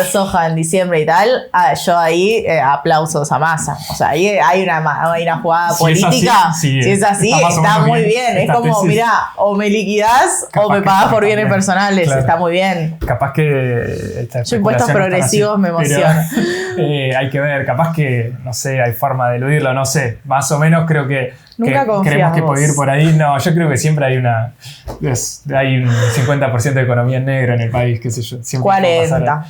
soja en diciembre y tal, yo ahí aplausos a Massa. O sea, ahí hay una jugada política. Si es así, está muy bien. Es como, mirá, o me liquidás o me pagás por bienes personales. Claro. Está muy bien. Capaz que... Yo impuestos progresivos me emocionan. Hay que ver, capaz que, no sé, hay forma de eludirlo, no sé. Más o menos creo que creemos que puede ir por ahí. No, yo creo que siempre hay un 50% de economía en negro en el país, qué sé yo. 40.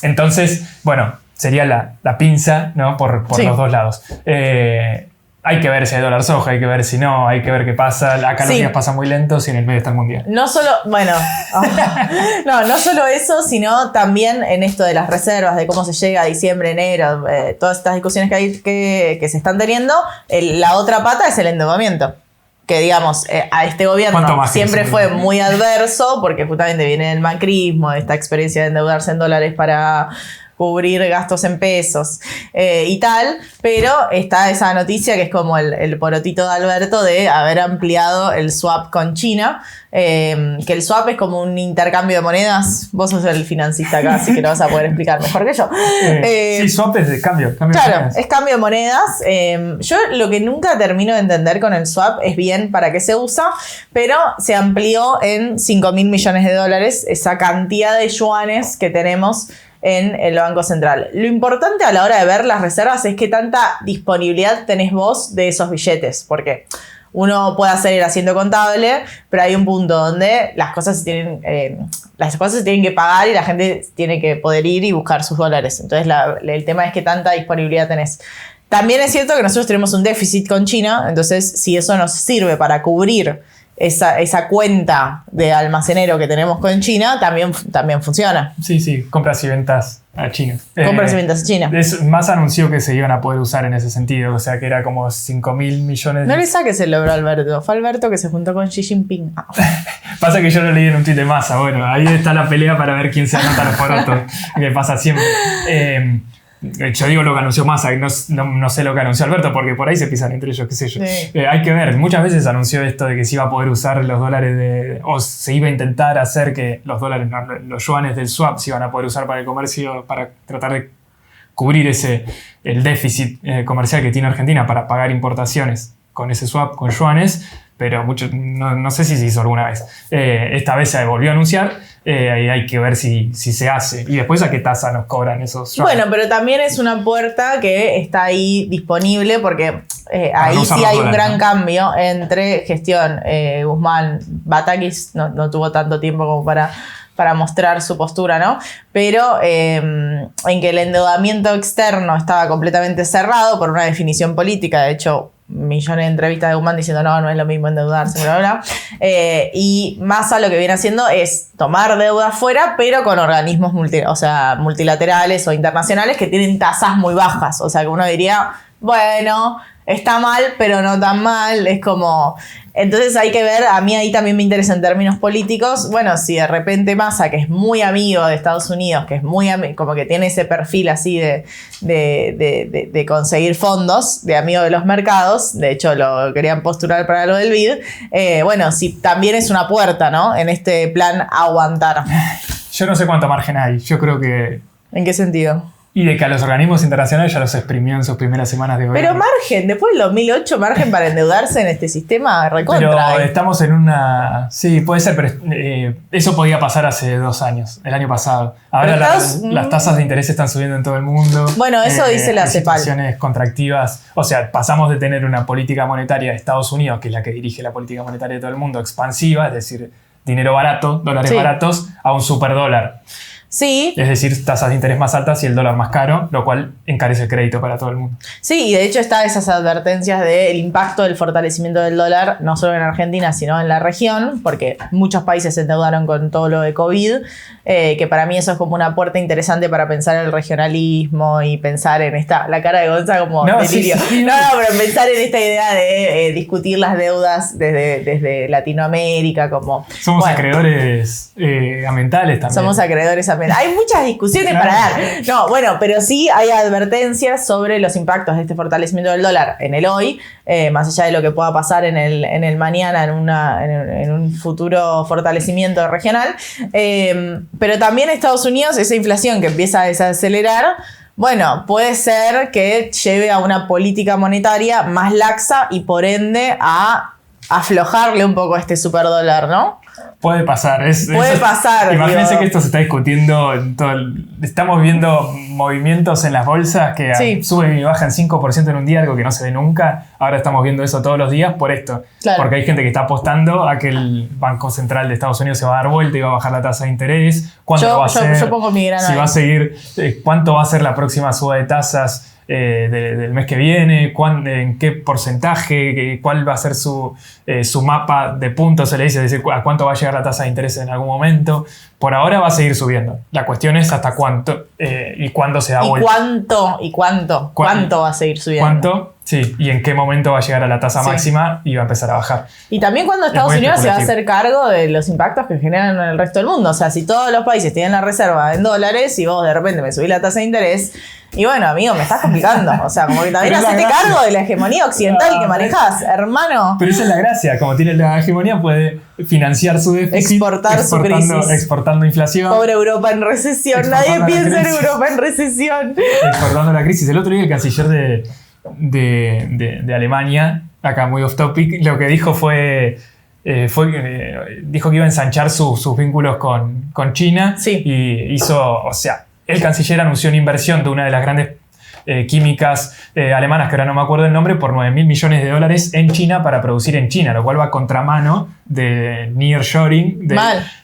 Entonces, bueno, sería la pinza, ¿no? Por los dos lados. Hay que ver si hay $1 soja, hay que ver si no, hay que ver qué pasa. Acá los días pasan muy lentos y en el medio está el mundial. No solo, no solo eso, sino también en esto de las reservas, de cómo se llega a diciembre, enero, todas estas discusiones que se están teniendo. La otra pata es el endeudamiento. Que digamos, a este gobierno siempre fue muy adverso, porque justamente viene del macrismo, de esta experiencia de endeudarse en dólares para cubrir gastos en pesos y tal, pero está esa noticia que es como el porotito de Alberto de haber ampliado el swap con China, que el swap es como un intercambio de monedas. Vos sos el financista acá, así que lo vas a poder explicar mejor que yo. Sí, swap es de cambio claro, de monedas. Es cambio de monedas. Yo lo que nunca termino de entender con el swap es bien para qué se usa, pero se amplió en $5.000 millones esa cantidad de yuanes que tenemos en el Banco Central. Lo importante a la hora de ver las reservas es qué tanta disponibilidad tenés vos de esos billetes, porque uno puede hacer el asiento contable, pero hay un punto donde las cosas se tienen que pagar y la gente tiene que poder ir y buscar sus dólares. Entonces el tema es qué tanta disponibilidad tenés. También es cierto que nosotros tenemos un déficit con China, entonces si eso nos sirve para cubrir esa cuenta de almacenero que tenemos con China, también funciona. Sí, compras y ventas a China. Compras y ventas a China. Massa anunció que se iban a poder usar en ese sentido, o sea que era como 5.000 millones. No le saques el logro a Alberto. Fue Alberto que se juntó con Xi Jinping. Pasa que yo lo leí en un tuit de Massa. Bueno, ahí está la pelea para ver quién se anota los porotos, que pasa siempre. Yo digo lo que anunció Massa, no sé lo que anunció Alberto, porque por ahí se pisan entre ellos, qué sé yo. Sí. Hay que ver, muchas veces anunció esto de que se iba a poder usar los dólares o se iba a intentar hacer que los yuanes del swap se iban a poder usar para el comercio, para tratar de cubrir el déficit comercial que tiene Argentina para pagar importaciones con ese swap, con yuanes, pero no sé si se hizo alguna vez. Esta vez se volvió a anunciar. Hay que ver si se hace. Y después a qué tasa nos cobran esos yuanes. Bueno, pero también es una puerta que está ahí disponible porque ahí sí hay un gran cambio entre gestión Guzmán. Batakis no tuvo tanto tiempo como para para mostrar su postura, ¿no? Pero en que el endeudamiento externo estaba completamente cerrado por una definición política. De hecho, millones de entrevistas de Guzmán diciendo no es lo mismo endeudarse, bla, bla, bla. Y Massa lo que viene haciendo es tomar deuda afuera, pero con organismos multilaterales o internacionales que tienen tasas muy bajas. O sea, que uno diría, bueno, está mal, pero no tan mal. Es como... Entonces hay que ver, a mí ahí también me interesa en términos políticos, bueno, si de repente Massa, que es muy amigo de Estados Unidos, que es muy como que tiene ese perfil así de conseguir fondos, de amigo de los mercados, de hecho lo querían postular para lo del BID, bueno, si también es una puerta, ¿no? En este plan aguantar. Yo no sé cuánto margen hay, yo creo que... ¿En qué sentido? Y de que a los organismos internacionales ya los exprimió en sus primeras semanas de gobierno. Pero margen, después del 2008, margen para endeudarse en este sistema recontra. Pero estamos en una... Sí, puede ser, pero eso podía pasar hace 2 años, el año pasado. Ahora las tasas de interés están subiendo en todo el mundo. Bueno, eso dice la CEPAL. Situaciones contractivas. O sea, pasamos de tener una política monetaria de Estados Unidos, que es la que dirige la política monetaria de todo el mundo, expansiva, es decir, dinero barato, dólares baratos, a un superdólar. Sí. Es decir, tasas de interés más altas y el dólar más caro, lo cual encarece el crédito para todo el mundo. Sí, y de hecho está esas advertencias del impacto del fortalecimiento del dólar, no solo en Argentina, sino en la región, porque muchos países se endeudaron con todo lo de COVID, que para mí eso es como una puerta interesante para pensar el regionalismo y pensar en la cara de Gonza como delirio. Sí. No, pero pensar en esta idea de discutir las deudas desde Latinoamérica, como... Somos acreedores mentales también. Somos acreedores mentales. Hay muchas discusiones para dar. No, bueno, pero sí hay advertencias sobre los impactos de este fortalecimiento del dólar en el hoy, más allá de lo que pueda pasar en el mañana, en un futuro fortalecimiento regional. Pero también Estados Unidos, esa inflación que empieza a desacelerar, bueno, puede ser que lleve a una política monetaria más laxa y por ende a aflojarle un poco a este superdólar, ¿no? Puede pasar. Puede pasar. Imagínense que esto se está discutiendo en todo estamos viendo movimientos en las bolsas que suben y bajan 5% en un día, algo que no se ve nunca. Ahora estamos viendo eso todos los días por esto. Claro. Porque hay gente que está apostando a que el Banco Central de Estados Unidos se va a dar vuelta y va a bajar la tasa de interés. ¿Cuánto va a ser? Yo pongo mi grano si va a seguir, ¿cuánto va a ser la próxima suba de tasas del mes que viene? ¿En qué porcentaje? ¿Cuál va a ser su mapa de puntos? Se le dice, es decir, a cuánto va a llegar la tasa de interés en algún momento. Por ahora va a seguir subiendo. La cuestión es hasta cuánto y cuándo se da vuelta. ¿Cuánto va a seguir subiendo? ¿Cuánto? Sí, y en qué momento va a llegar a la tasa máxima y va a empezar a bajar. Y también cuando Estados Unidos se va a hacer cargo de los impactos que generan en el resto del mundo. O sea, si todos los países tienen la reserva en dólares y vos de repente me subís la tasa de interés, y bueno, amigo, me estás complicando. O sea, como que también hacete cargo de la hegemonía occidental que manejás, hermano. Pero esa es la gracia. Como tiene la hegemonía, puede financiar su déficit. Exportar su crisis. Exportando inflación. Pobre Europa en recesión. Nadie piensa en Europa en recesión. Exportando la crisis. El otro día el canciller de Alemania, acá muy off topic, lo que dijo dijo que iba a ensanchar sus vínculos con China. Sí. Y hizo, o sea, el canciller anunció una inversión de una de las grandes químicas alemanas, que ahora no me acuerdo el nombre, por $9.000 millones en China para producir en China, lo cual va a contramano de nearshoring,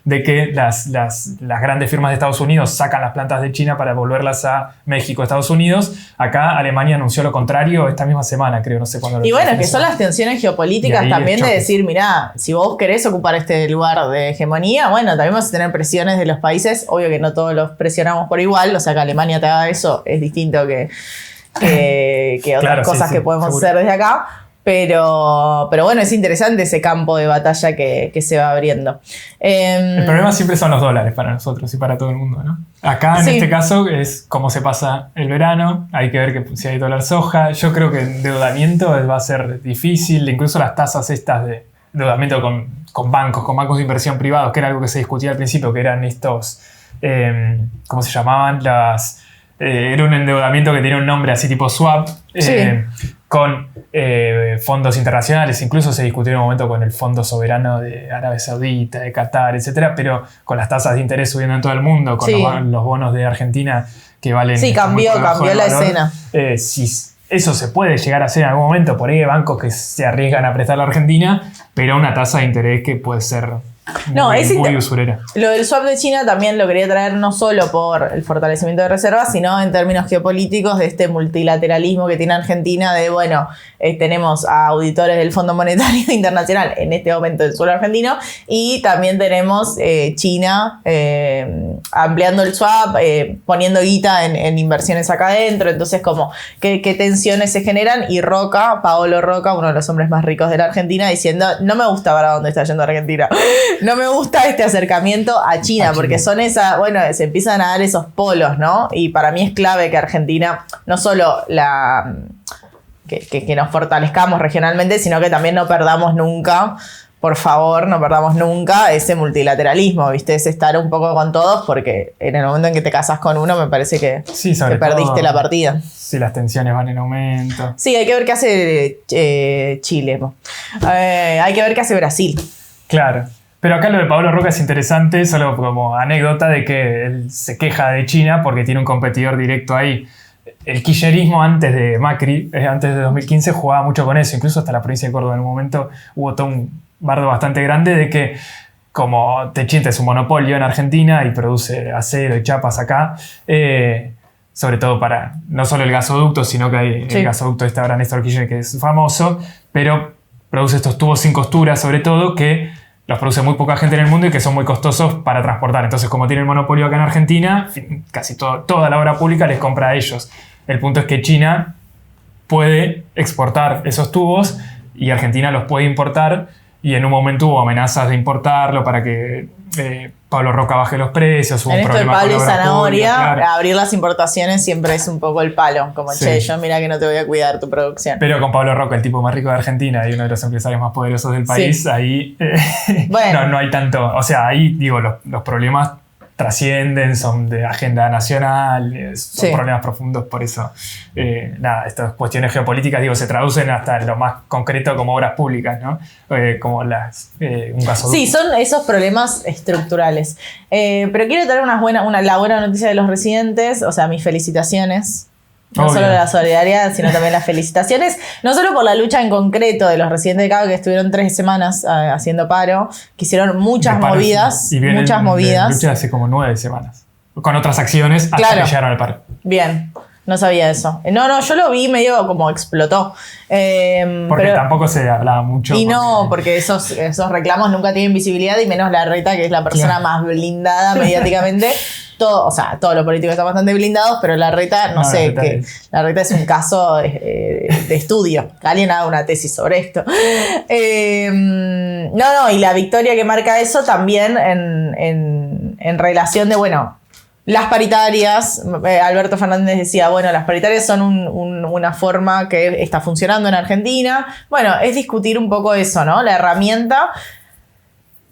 de que las grandes firmas de Estados Unidos sacan las plantas de China para devolverlas a México, Estados Unidos. Acá Alemania anunció lo contrario esta misma semana, creo, no sé cuándo. Y bueno, que son las tensiones geopolíticas también de decir, mirá, si vos querés ocupar este lugar de hegemonía, bueno, también vas a tener presiones de los países. Obvio que no todos los presionamos por igual, o sea, que Alemania te haga eso es distinto que otras cosas que podemos hacer desde acá. Pero bueno, es interesante ese campo de batalla que se va abriendo. El problema siempre son los dólares para nosotros y para todo el mundo, ¿no? Acá, en este caso, es cómo se pasa el verano. Hay que ver que si hay dólar soja. Yo creo que endeudamiento va a ser difícil. Incluso las tasas estas de endeudamiento con bancos de inversión privados, que era algo que se discutía al principio, que eran estos... ¿cómo se llamaban? Era un endeudamiento que tenía un nombre así tipo swap. Con fondos internacionales, incluso se discutió en un momento con el Fondo Soberano de Arabia Saudita, de Qatar, etcétera, pero con las tasas de interés subiendo en todo el mundo, con los bonos de Argentina que valen... Sí, cambió la escena. Si eso se puede llegar a hacer en algún momento, por ahí hay bancos que se arriesgan a prestar a la Argentina, pero una tasa de interés que puede ser muy usurera. Lo del swap de China también lo quería traer no solo por el fortalecimiento de reservas, sino en términos geopolíticos de este multilateralismo que tiene Argentina de, bueno, tenemos a auditores del Fondo Monetario Internacional, en este momento del suelo argentino, y también tenemos China ampliando el swap, poniendo guita en inversiones acá adentro, entonces como qué tensiones se generan, y Paolo Roca, uno de los hombres más ricos de la Argentina, diciendo, no me gusta para dónde está yendo Argentina. No me gusta este acercamiento a China, porque son se empiezan a dar esos polos, ¿no? Y para mí es clave que Argentina, no solo que nos fortalezcamos regionalmente, sino que también no perdamos nunca, por favor, no perdamos nunca ese multilateralismo, ¿viste? Es estar un poco con todos, porque en el momento en que te casas con uno, me parece que perdiste la partida. Sí, las tensiones van en aumento. Sí, hay que ver qué hace Chile. Hay que ver qué hace Brasil. Claro. Pero acá lo de Paolo Roca es interesante, solo como anécdota de que él se queja de China porque tiene un competidor directo ahí. El kirchnerismo antes de Macri, antes de 2015, jugaba mucho con eso. Incluso hasta la provincia de Córdoba en un momento hubo todo un bardo bastante grande de que como Techint es un monopolio en Argentina y produce acero y chapas acá, sobre todo para no solo el gasoducto, sino que hay el gasoducto de ahora Néstor Kirchner, que es famoso, pero produce estos tubos sin costura, sobre todo, que los produce muy poca gente en el mundo y que son muy costosos para transportar. Entonces, como tiene el monopolio acá en Argentina, casi toda la obra pública les compra a ellos. El punto es que China puede exportar esos tubos y Argentina los puede importar, y en un momento hubo amenazas de importarlo para que Paolo Roca baje los precios. Hubo en un esto del palo y zanahoria, claro. Abrir las importaciones siempre es un poco el palo, como yo mira que no te voy a cuidar tu producción. Pero con Paolo Roca, el tipo más rico de Argentina y uno de los empresarios más poderosos del país, ahí no hay tanto, o sea, ahí digo, los problemas trascienden, son de agenda nacional, son problemas profundos, por eso estas cuestiones geopolíticas, digo, se traducen hasta en lo más concreto como obras públicas, ¿no? Como un gasoducto. Sí, son esos problemas estructurales. Pero quiero traer la buena noticia de los residentes, o sea, mis felicitaciones. No solo la solidaridad, sino también las felicitaciones. No solo por la lucha en concreto de los residentes de Cava, que estuvieron 3 semanas haciendo paro, que hicieron muchas movidas. Y muchas movidas. Lucha hace como 9 semanas. Con otras acciones hasta que llegaron al paro. Bien. No sabía eso. No, yo lo vi medio como explotó. Porque tampoco se hablaba mucho. Y porque esos reclamos nunca tienen visibilidad, y menos Larreta, que es la persona más blindada mediáticamente. Todos los políticos están bastante blindados, pero Larreta, Larreta es un caso de estudio. Que alguien haga una tesis sobre esto. Y la victoria que marca eso también en relación de, las paritarias. Alberto Fernández decía, las paritarias son una forma que está funcionando en Argentina. Es discutir un poco eso, ¿no? La herramienta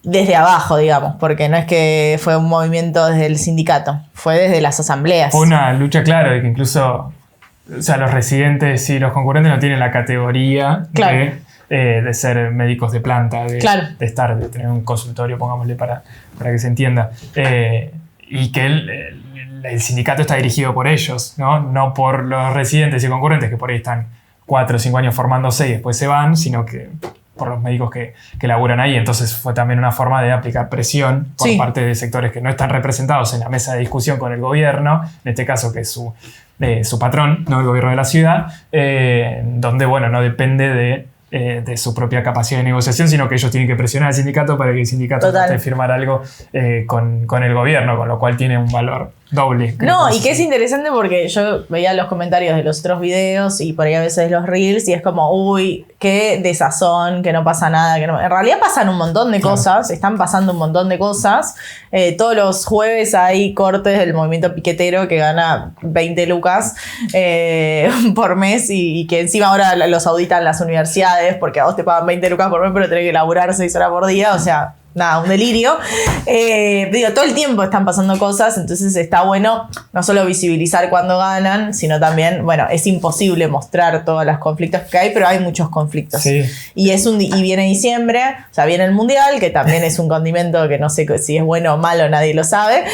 desde abajo, digamos, porque no es que fue un movimiento desde el sindicato, fue desde las asambleas. Fue una lucha, claro, de que incluso los residentes y los concurrentes no tienen la categoría de ser médicos de planta, de tener un consultorio, pongámosle, para que se entienda. Y que el sindicato está dirigido por ellos, no por los residentes y concurrentes, que por ahí están 4 o 5 años formándose y después se van, sino que por los médicos que laburan ahí. Entonces fue también una forma de aplicar presión por parte de sectores que no están representados en la mesa de discusión con el gobierno, en este caso que es su patrón, no el gobierno de la ciudad, donde no depende de su propia capacidad de negociación, sino que ellos tienen que presionar al sindicato para que el sindicato trate de firmar algo con el gobierno, con lo cual tiene un valor doble. Y que es interesante porque yo veía los comentarios de los otros videos y por ahí a veces los reels, y es como, uy, qué desazón, que no pasa nada. En realidad pasan un montón de cosas, están pasando un montón de cosas. Todos los jueves hay cortes del movimiento piquetero que gana 20 lucas por mes, y que encima ahora los auditan las universidades, porque a vos te pagan 20 lucas por mes, pero tenés que laburar 6 horas por día, o sea... un delirio. Todo el tiempo están pasando cosas, entonces está bueno no solo visibilizar cuando ganan, sino también, es imposible mostrar todos los conflictos que hay, pero hay muchos conflictos. Sí. Y viene diciembre, o sea, viene el Mundial, que también es un condimento que no sé si es bueno o malo, nadie lo sabe,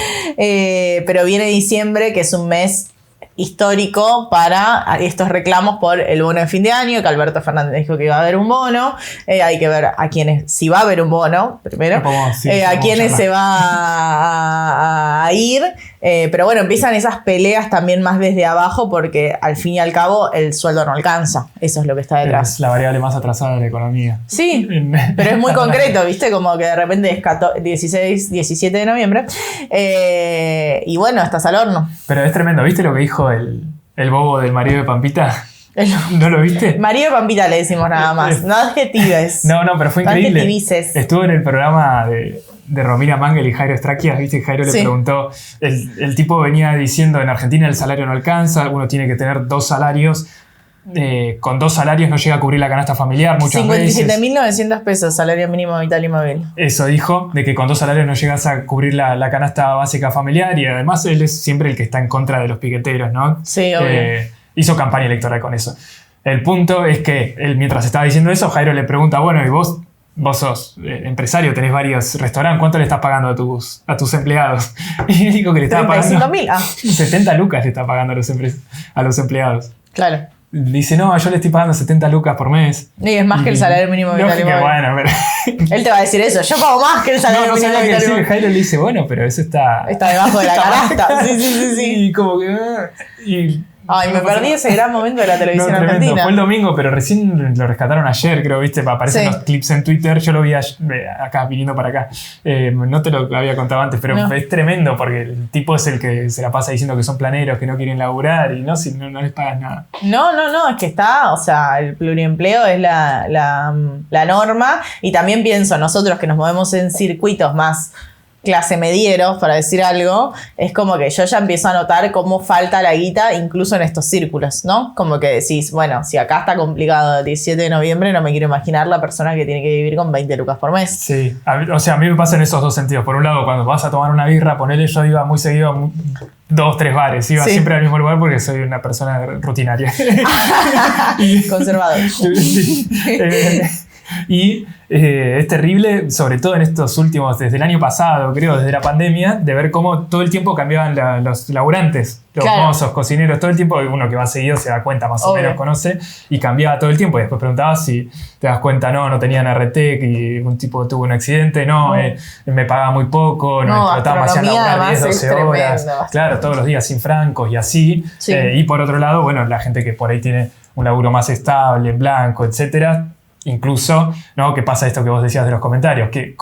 pero viene diciembre, que es un mes histórico para estos reclamos por el bono de fin de año, que Alberto Fernández dijo que iba a haber un bono. Hay que ver a quiénes, si va a haber un bono, primero, a quiénes se va a ir. Pero bueno, empiezan esas peleas también más desde abajo, porque al fin y al cabo el sueldo no alcanza. Eso es lo que está detrás. Es la variable más atrasada de la economía. Sí, pero es muy concreto, ¿viste? Como que de repente es 17 de noviembre. Y bueno, estás al horno. Pero es tremendo. ¿Viste lo que dijo el bobo del marido de Pampita? ¿No lo viste? Marido de Pampita le decimos nada más. No adjetives. No, pero fue increíble. Estuvo en el programa de Romina Mangel y Jairo Estraquias, ¿viste? Jairo le preguntó, el tipo venía diciendo, en Argentina el salario no alcanza, uno tiene que tener 2 salarios, con 2 salarios no llega a cubrir la canasta familiar muchas veces. 57.900 pesos, salario mínimo vital y móvil. Eso dijo, de que con 2 salarios no llegas a cubrir la canasta básica familiar, y además él es siempre el que está en contra de los piqueteros, ¿no? Sí, obvio. Hizo campaña electoral con eso. El punto es que él, mientras estaba diciendo eso, Jairo le pregunta, bueno, ¿y vos sos empresario, tenés varios restaurantes, ¿cuánto le estás pagando a tus empleados? Y él dijo que le estaba pagando 35.000. 70 lucas le está pagando a los empleados. Claro. Dice, no, yo le estoy pagando 70 lucas por mes. Y es más que el salario mínimo vital y móvil. Bueno, pero... Él te va a decir eso, yo pago más que el salario mínimo vital y móvil. Jairo le dice, bueno, pero eso está debajo de la canasta. Sí. Y como que... Ay, me perdí ese gran momento de la televisión argentina. Fue el domingo, pero recién lo rescataron ayer, creo, ¿viste? Aparecen los clips en Twitter. Yo lo vi acá, viniendo para acá. No te lo había contado antes, pero es tremendo porque el tipo es el que se la pasa diciendo que son planeros, que no quieren laburar y no les pagas nada. No, es que está, o sea, el pluriempleo es la norma. Y también pienso, nosotros que nos movemos en circuitos más clase medieros, para decir algo, es como que yo ya empiezo a notar cómo falta la guita incluso en estos círculos, ¿no? Como que decís, bueno, si acá está complicado el 17 de noviembre, no me quiero imaginar la persona que tiene que vivir con 20 lucas por mes. Sí, a mí me pasa en esos dos sentidos. Por un lado, cuando vas a tomar una birra, ponele, yo iba muy seguido a 2, 3 bares, iba siempre al mismo lugar porque soy una persona rutinaria. Conservador. Sí. Y es terrible, sobre todo en estos últimos, desde el año pasado, creo, desde la pandemia, de ver cómo todo el tiempo cambiaban los laburantes, los mozos, cocineros, todo el tiempo. Uno que va seguido se da cuenta, más o menos conoce, y cambiaba todo el tiempo. Y después preguntabas si te das cuenta, no tenían RT, que un tipo tuvo un accidente, me pagaba muy poco, no explotaba demasiado, 10, 12 horas. Claro, todos los días sin francos y así. Sí. Y por otro lado, bueno, la gente que por ahí tiene un laburo más estable, en blanco, etcétera. Incluso, ¿no? Que pasa esto que vos decías de los comentarios, que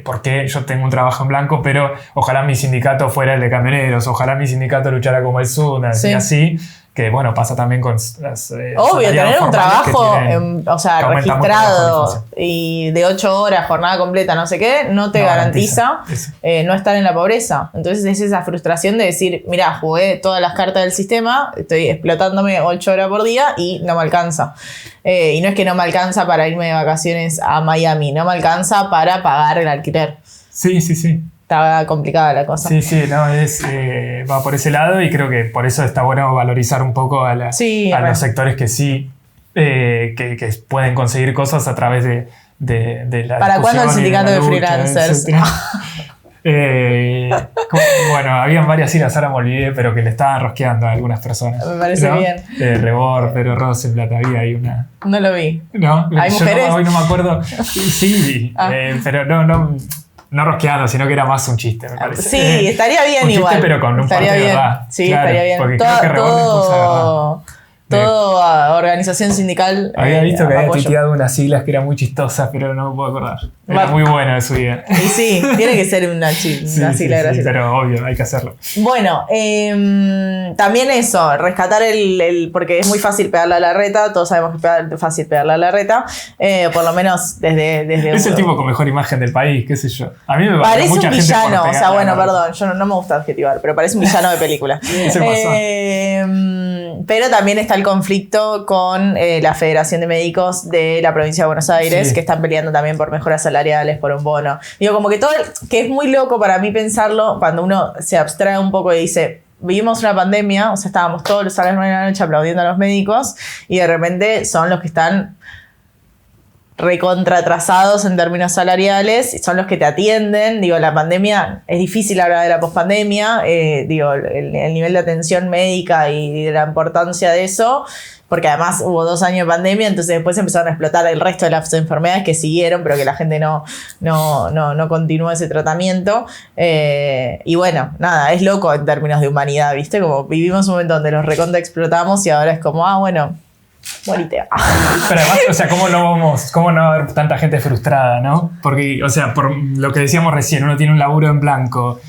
¿por qué yo tengo un trabajo en blanco, pero ojalá mi sindicato fuera el de camioneros, ojalá mi sindicato luchara como el SUNA, y así, que bueno, pasa también con las obvio, tener un trabajo registrado y de 8 horas, jornada completa, no sé qué, no te garantiza no estar en la pobreza. Entonces es esa frustración de decir, mirá, jugué todas las cartas del sistema, estoy explotándome 8 horas por día y no me alcanza. Y no es que no me alcanza para irme de vacaciones a Miami, no me alcanza para pagar el alquiler. Sí. Estaba complicada la cosa. Sí, no, va por ese lado y creo que por eso está bueno valorizar un poco a los sectores que sí, que pueden conseguir cosas a través de la ¿Para cuándo el sindicato de freelancers? Bueno, habían varias siglas, ahora me olvidé, pero que le estaban rosqueando a algunas personas. Me parece bien. Rebord, Pedro Rosenblatt, había ahí una... No lo vi. ¿No? ¿Hay mujeres? Hoy no me acuerdo. Sí, pero no rosqueando, sino que era más un chiste, me parece. Sí, estaría bien un igual. Chiste, pero con un parte de verdad. Sí, claro, estaría bien. Porque creo que Rebord Toda organización sindical. Había visto que había tuiteado unas siglas que eran muy chistosas, pero no me puedo acordar. Era muy buena de su vida. Y sí, tiene que ser una sigla graciosa. Sí, pero obvio, hay que hacerlo. Bueno, también eso, rescatar porque es muy fácil pegarle a la reta, todos sabemos que es fácil pegarle a la reta, por lo menos desde es el tipo con mejor imagen del país, qué sé yo. A mí me parece mucha un villano, o sea, bueno, perdón, yo no me gusta adjetivar, pero parece un villano de película. Pero también está el conflicto con la Federación de Médicos de la provincia de Buenos Aires, que están peleando también por mejoras salariales, por un bono. Digo, como que que es muy loco para mí pensarlo cuando uno se abstrae un poco y dice, vivimos una pandemia, o sea, estábamos todos a las 9 de la noche aplaudiendo a los médicos y de repente son los que están recontratrasados en términos salariales, son los que te atienden. Digo, la pandemia, es difícil hablar de la pospandemia, digo, el nivel de atención médica y de la importancia de eso, porque además hubo 2 años de pandemia, entonces después empezaron a explotar el resto de las enfermedades que siguieron, pero que la gente no continuó ese tratamiento. Y bueno, nada, es loco en términos de humanidad, ¿viste? Como vivimos un momento donde los recontra explotamos y ahora es como, bueno, bonita. Pero además, o sea, ¿cómo no va a haber tanta gente frustrada, no? Porque, o sea, por lo que decíamos recién, uno tiene un laburo en blanco,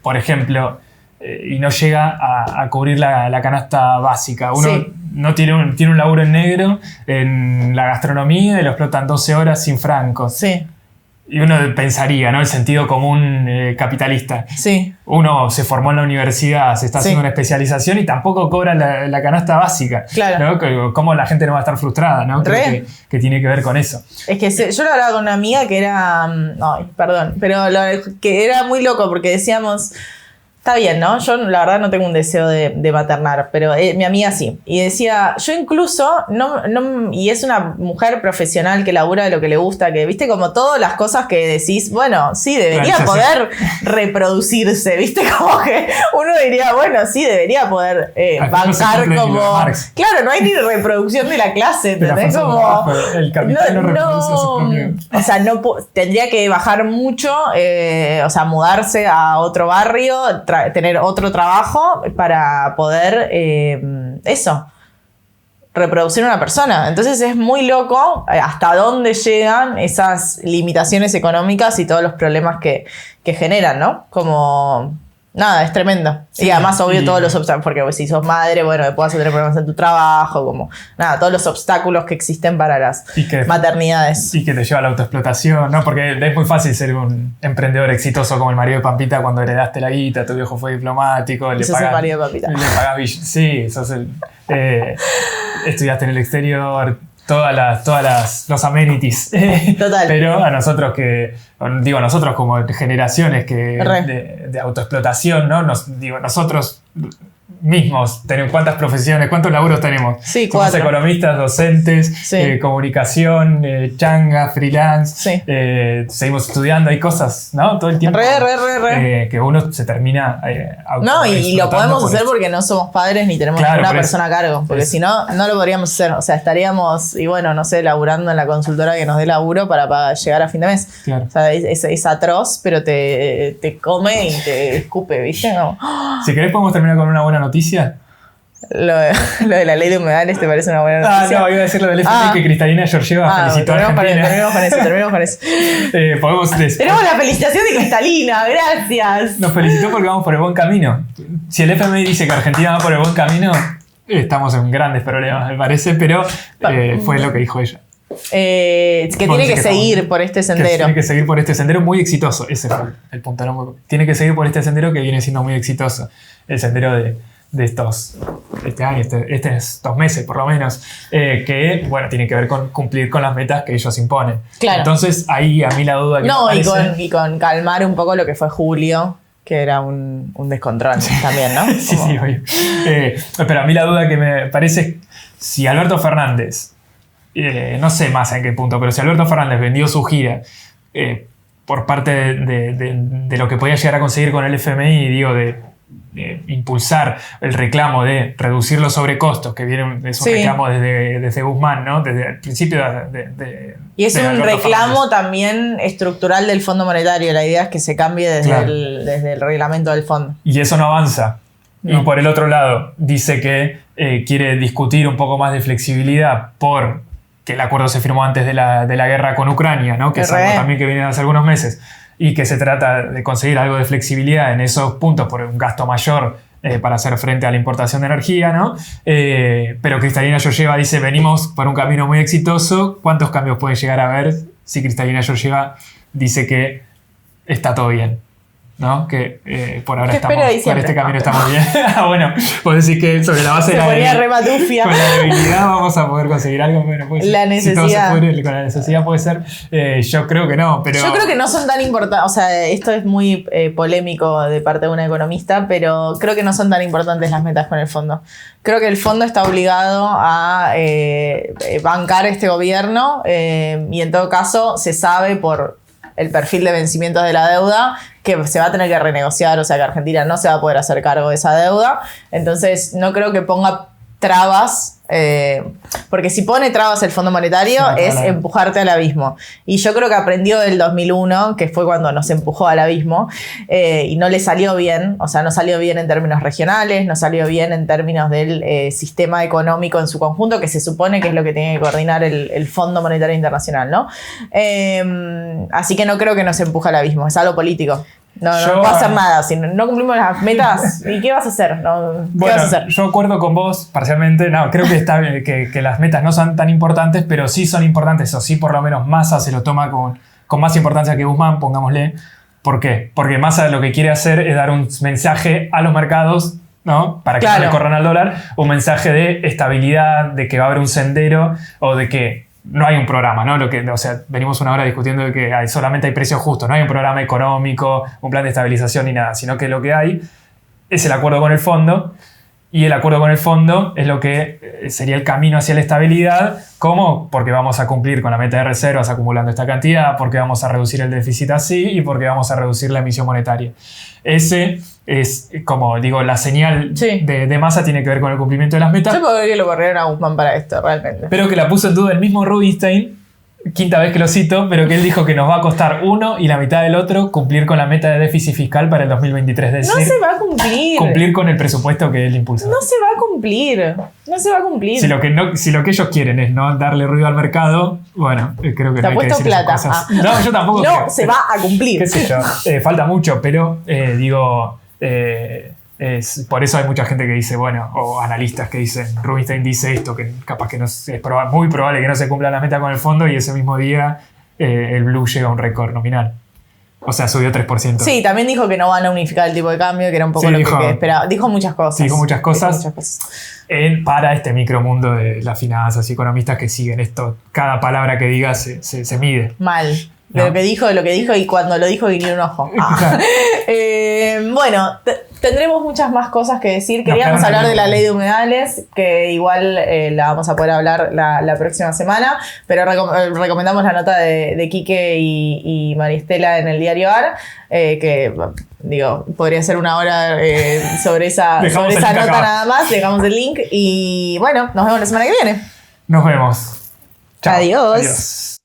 por ejemplo, y no llega a cubrir la canasta básica. Uno no tiene un laburo en negro en la gastronomía y lo explotan 12 horas sin francos. Sí. Y uno pensaría, ¿no? El sentido común capitalista. Sí. Uno se formó en la universidad, se está haciendo una especialización y tampoco cobra la canasta básica. Claro. ¿No? ¿Cómo la gente no va a estar frustrada, ¿no? Creo que tiene que ver con eso. Es que yo lo hablaba con una amiga que era... Ay, perdón. Pero que era muy loco porque decíamos... Está bien, ¿no? Yo la verdad no tengo un deseo de maternar, pero mi amiga sí. Y decía, yo incluso, y es una mujer profesional que labura de lo que le gusta, que viste como todas las cosas que decís, bueno, sí, debería poder reproducirse, viste, como que uno diría, bueno, sí, debería poder bancar como... Claro, no hay ni reproducción de la clase, ¿entendés? Como... El capital no reproduce a su propio... O sea, tendría que bajar mucho, o sea, mudarse a otro barrio, tener otro trabajo para poder reproducir una persona. Entonces es muy loco hasta dónde llegan esas limitaciones económicas y todos los problemas que generan, ¿no? Como... Nada, es tremendo. Sí, y además, obvio, todos los obstáculos, porque si sos madre, bueno, puedas tener problemas en tu trabajo, como, nada, todos los obstáculos que existen para las maternidades. Y que te lleva a la autoexplotación, ¿no? Porque es muy fácil ser un emprendedor exitoso como el marido de Pampita cuando heredaste la guita, tu viejo fue diplomático, sos el marido de Pampita. Sí, estudiaste en el exterior, los amenities. Total. Pero a nosotros nosotros como generaciones de autoexplotación, ¿no? Nosotros mismos tenemos cuántas profesiones, cuántos laburos tenemos. Sí, somos 4. Economistas, docentes, comunicación, changa, freelance. Sí. Seguimos estudiando, hay cosas, ¿no? Todo el tiempo. Que uno se termina no, y lo podemos hacer porque no somos padres ni tenemos ninguna persona a cargo. Porque si no, no lo podríamos hacer. O sea, estaríamos, y bueno, no sé, laburando en la consultora que nos dé laburo para llegar a fin de mes. Claro. O sea, es atroz, pero te come y te escupe, ¿viste? No. Si querés podemos terminar con una buena noticia. Lo de la ley de humedales te parece una buena noticia. No, iba a decir lo del FMI que Kristalina Georgieva felicitó a Argentina. Terminemos con eso. Tenemos la felicitación de Kristalina, gracias. Nos felicitó porque vamos por el buen camino. Si el FMI dice que Argentina va por el buen camino, estamos en grandes problemas, me parece, pero fue lo que dijo ella. Que tiene que seguir por este sendero. Tiene que seguir por este sendero muy exitoso. Ese fue el punto. ¿No? Tiene que seguir por este sendero que viene siendo muy exitoso. El sendero de este año, estos meses por lo menos, que bueno, tiene que ver con cumplir con las metas que ellos imponen. Claro. Entonces ahí a mí la duda que no, y con calmar un poco lo que fue julio, que era un descontrol también, ¿no? Sí, obvio. Pero a mí la duda que me parece, si Alberto Fernández, no sé más en qué punto, pero si Alberto Fernández vendió su gira por parte de lo que podía llegar a conseguir con el FMI, digo, de impulsar el reclamo de reducir los sobrecostos, que es un reclamo desde Guzmán, ¿no? Desde el principio y es un reclamo también estructural del Fondo Monetario. La idea es que se cambie desde el reglamento del fondo. Y eso no avanza. No. Y por el otro lado, dice que quiere discutir un poco más de flexibilidad porque el acuerdo se firmó antes de la guerra con Ucrania, ¿no? Que es algo también que viene hace algunos meses. Y que se trata de conseguir algo de flexibilidad en esos puntos por un gasto mayor para hacer frente a la importación de energía, ¿no? Pero Kristalina Georgieva dice, venimos por un camino muy exitoso. ¿Cuántos cambios pueden llegar a haber si Kristalina Georgieva dice que está todo bien? ¿no? Que por ahora espera por diciembre, este camino estamos bien. Bueno, puedes decir que sobre la base se ponía re matufia. con la debilidad vamos a poder conseguir algo. Bueno, pues, la necesidad. Si todo se pudre, con la necesidad puede ser. Yo creo que no, pero... Yo creo que no son tan importantes, o sea, esto es muy polémico de parte de una economista, pero creo que no son tan importantes las metas con el fondo. Creo que el fondo está obligado a bancar este gobierno y en todo caso se sabe por el perfil de vencimientos de la deuda que se va a tener que renegociar, o sea que Argentina no se va a poder hacer cargo de esa deuda. Entonces no creo que ponga trabas, porque si pone trabas el Fondo Monetario es empujarte al abismo. Y yo creo que aprendió del 2001, que fue cuando nos empujó al abismo, y no le salió bien, o sea, no salió bien en términos regionales, no salió bien en términos del sistema económico en su conjunto, que se supone que es lo que tiene que coordinar el Fondo Monetario Internacional, ¿no? Así que no creo que nos empuje al abismo, es algo político. No puedo hacer nada. Si no cumplimos las metas, ¿y qué vas a hacer? ¿Qué vas a hacer? Yo acuerdo con vos parcialmente. No, creo que está bien que las metas no son tan importantes, pero sí son importantes, o sí por lo menos Massa se lo toma con más importancia que Guzmán, pongámosle. ¿Por qué? Porque Massa lo que quiere hacer es dar un mensaje a los mercados, ¿no? Para que no le corran al dólar, un mensaje de estabilidad, de que va a haber un sendero o de que no hay un programa, ¿no? O sea, venimos una hora discutiendo de que solamente hay precios justos, no hay un programa económico, un plan de estabilización ni nada, sino que lo que hay es el acuerdo con el fondo, y el acuerdo con el fondo es lo que sería el camino hacia la estabilidad. ¿Cómo? Porque vamos a cumplir con la meta de reservas acumulando esta cantidad, porque vamos a reducir el déficit así y porque vamos a reducir la emisión monetaria. Ese es, como digo, la señal de Massa tiene que ver con el cumplimiento de las metas. Yo puedo que lo corrieron a Guzmán para esto, realmente. Pero que la puso en duda el mismo Rubinstein, quinta vez que lo cito, pero que él dijo que nos va a costar uno y la mitad del otro cumplir con la meta de déficit fiscal para el 2023. Es decir, no se va a cumplir. Cumplir con el presupuesto que él impulsó. No se va a cumplir. No se va a cumplir. Si lo que ellos quieren es no darle ruido al mercado, bueno, creo que te no hay que decir plata. esas cosas. No, yo tampoco. No, se va a cumplir. Qué sé yo. Falta mucho, pero por eso hay mucha gente que dice, bueno, o analistas que dicen, Rubinstein dice esto, que capaz que no es muy probable que no se cumpla la meta con el fondo, y ese mismo día el blue llega a un récord nominal. O sea, subió 3%. Sí, también dijo que no van a unificar el tipo de cambio, que era un poco lo que esperaba. Dijo muchas cosas. Sí, dijo muchas cosas. Para este micromundo de las finanzas y economistas que siguen esto, cada palabra que diga se mide. Mal. De lo que dijo, y cuando lo dijo guiñó un ojo. Bueno, tendremos muchas más cosas que decir. Queríamos hablar de la ley de humedales, que igual la vamos a poder hablar la próxima semana, pero recomendamos la nota de Quique y Maristela en el diario AR, que digo, podría ser una hora sobre esa nota nada más. Dejamos el link y bueno, nos vemos la semana que viene. Nos vemos. Chao. Adiós.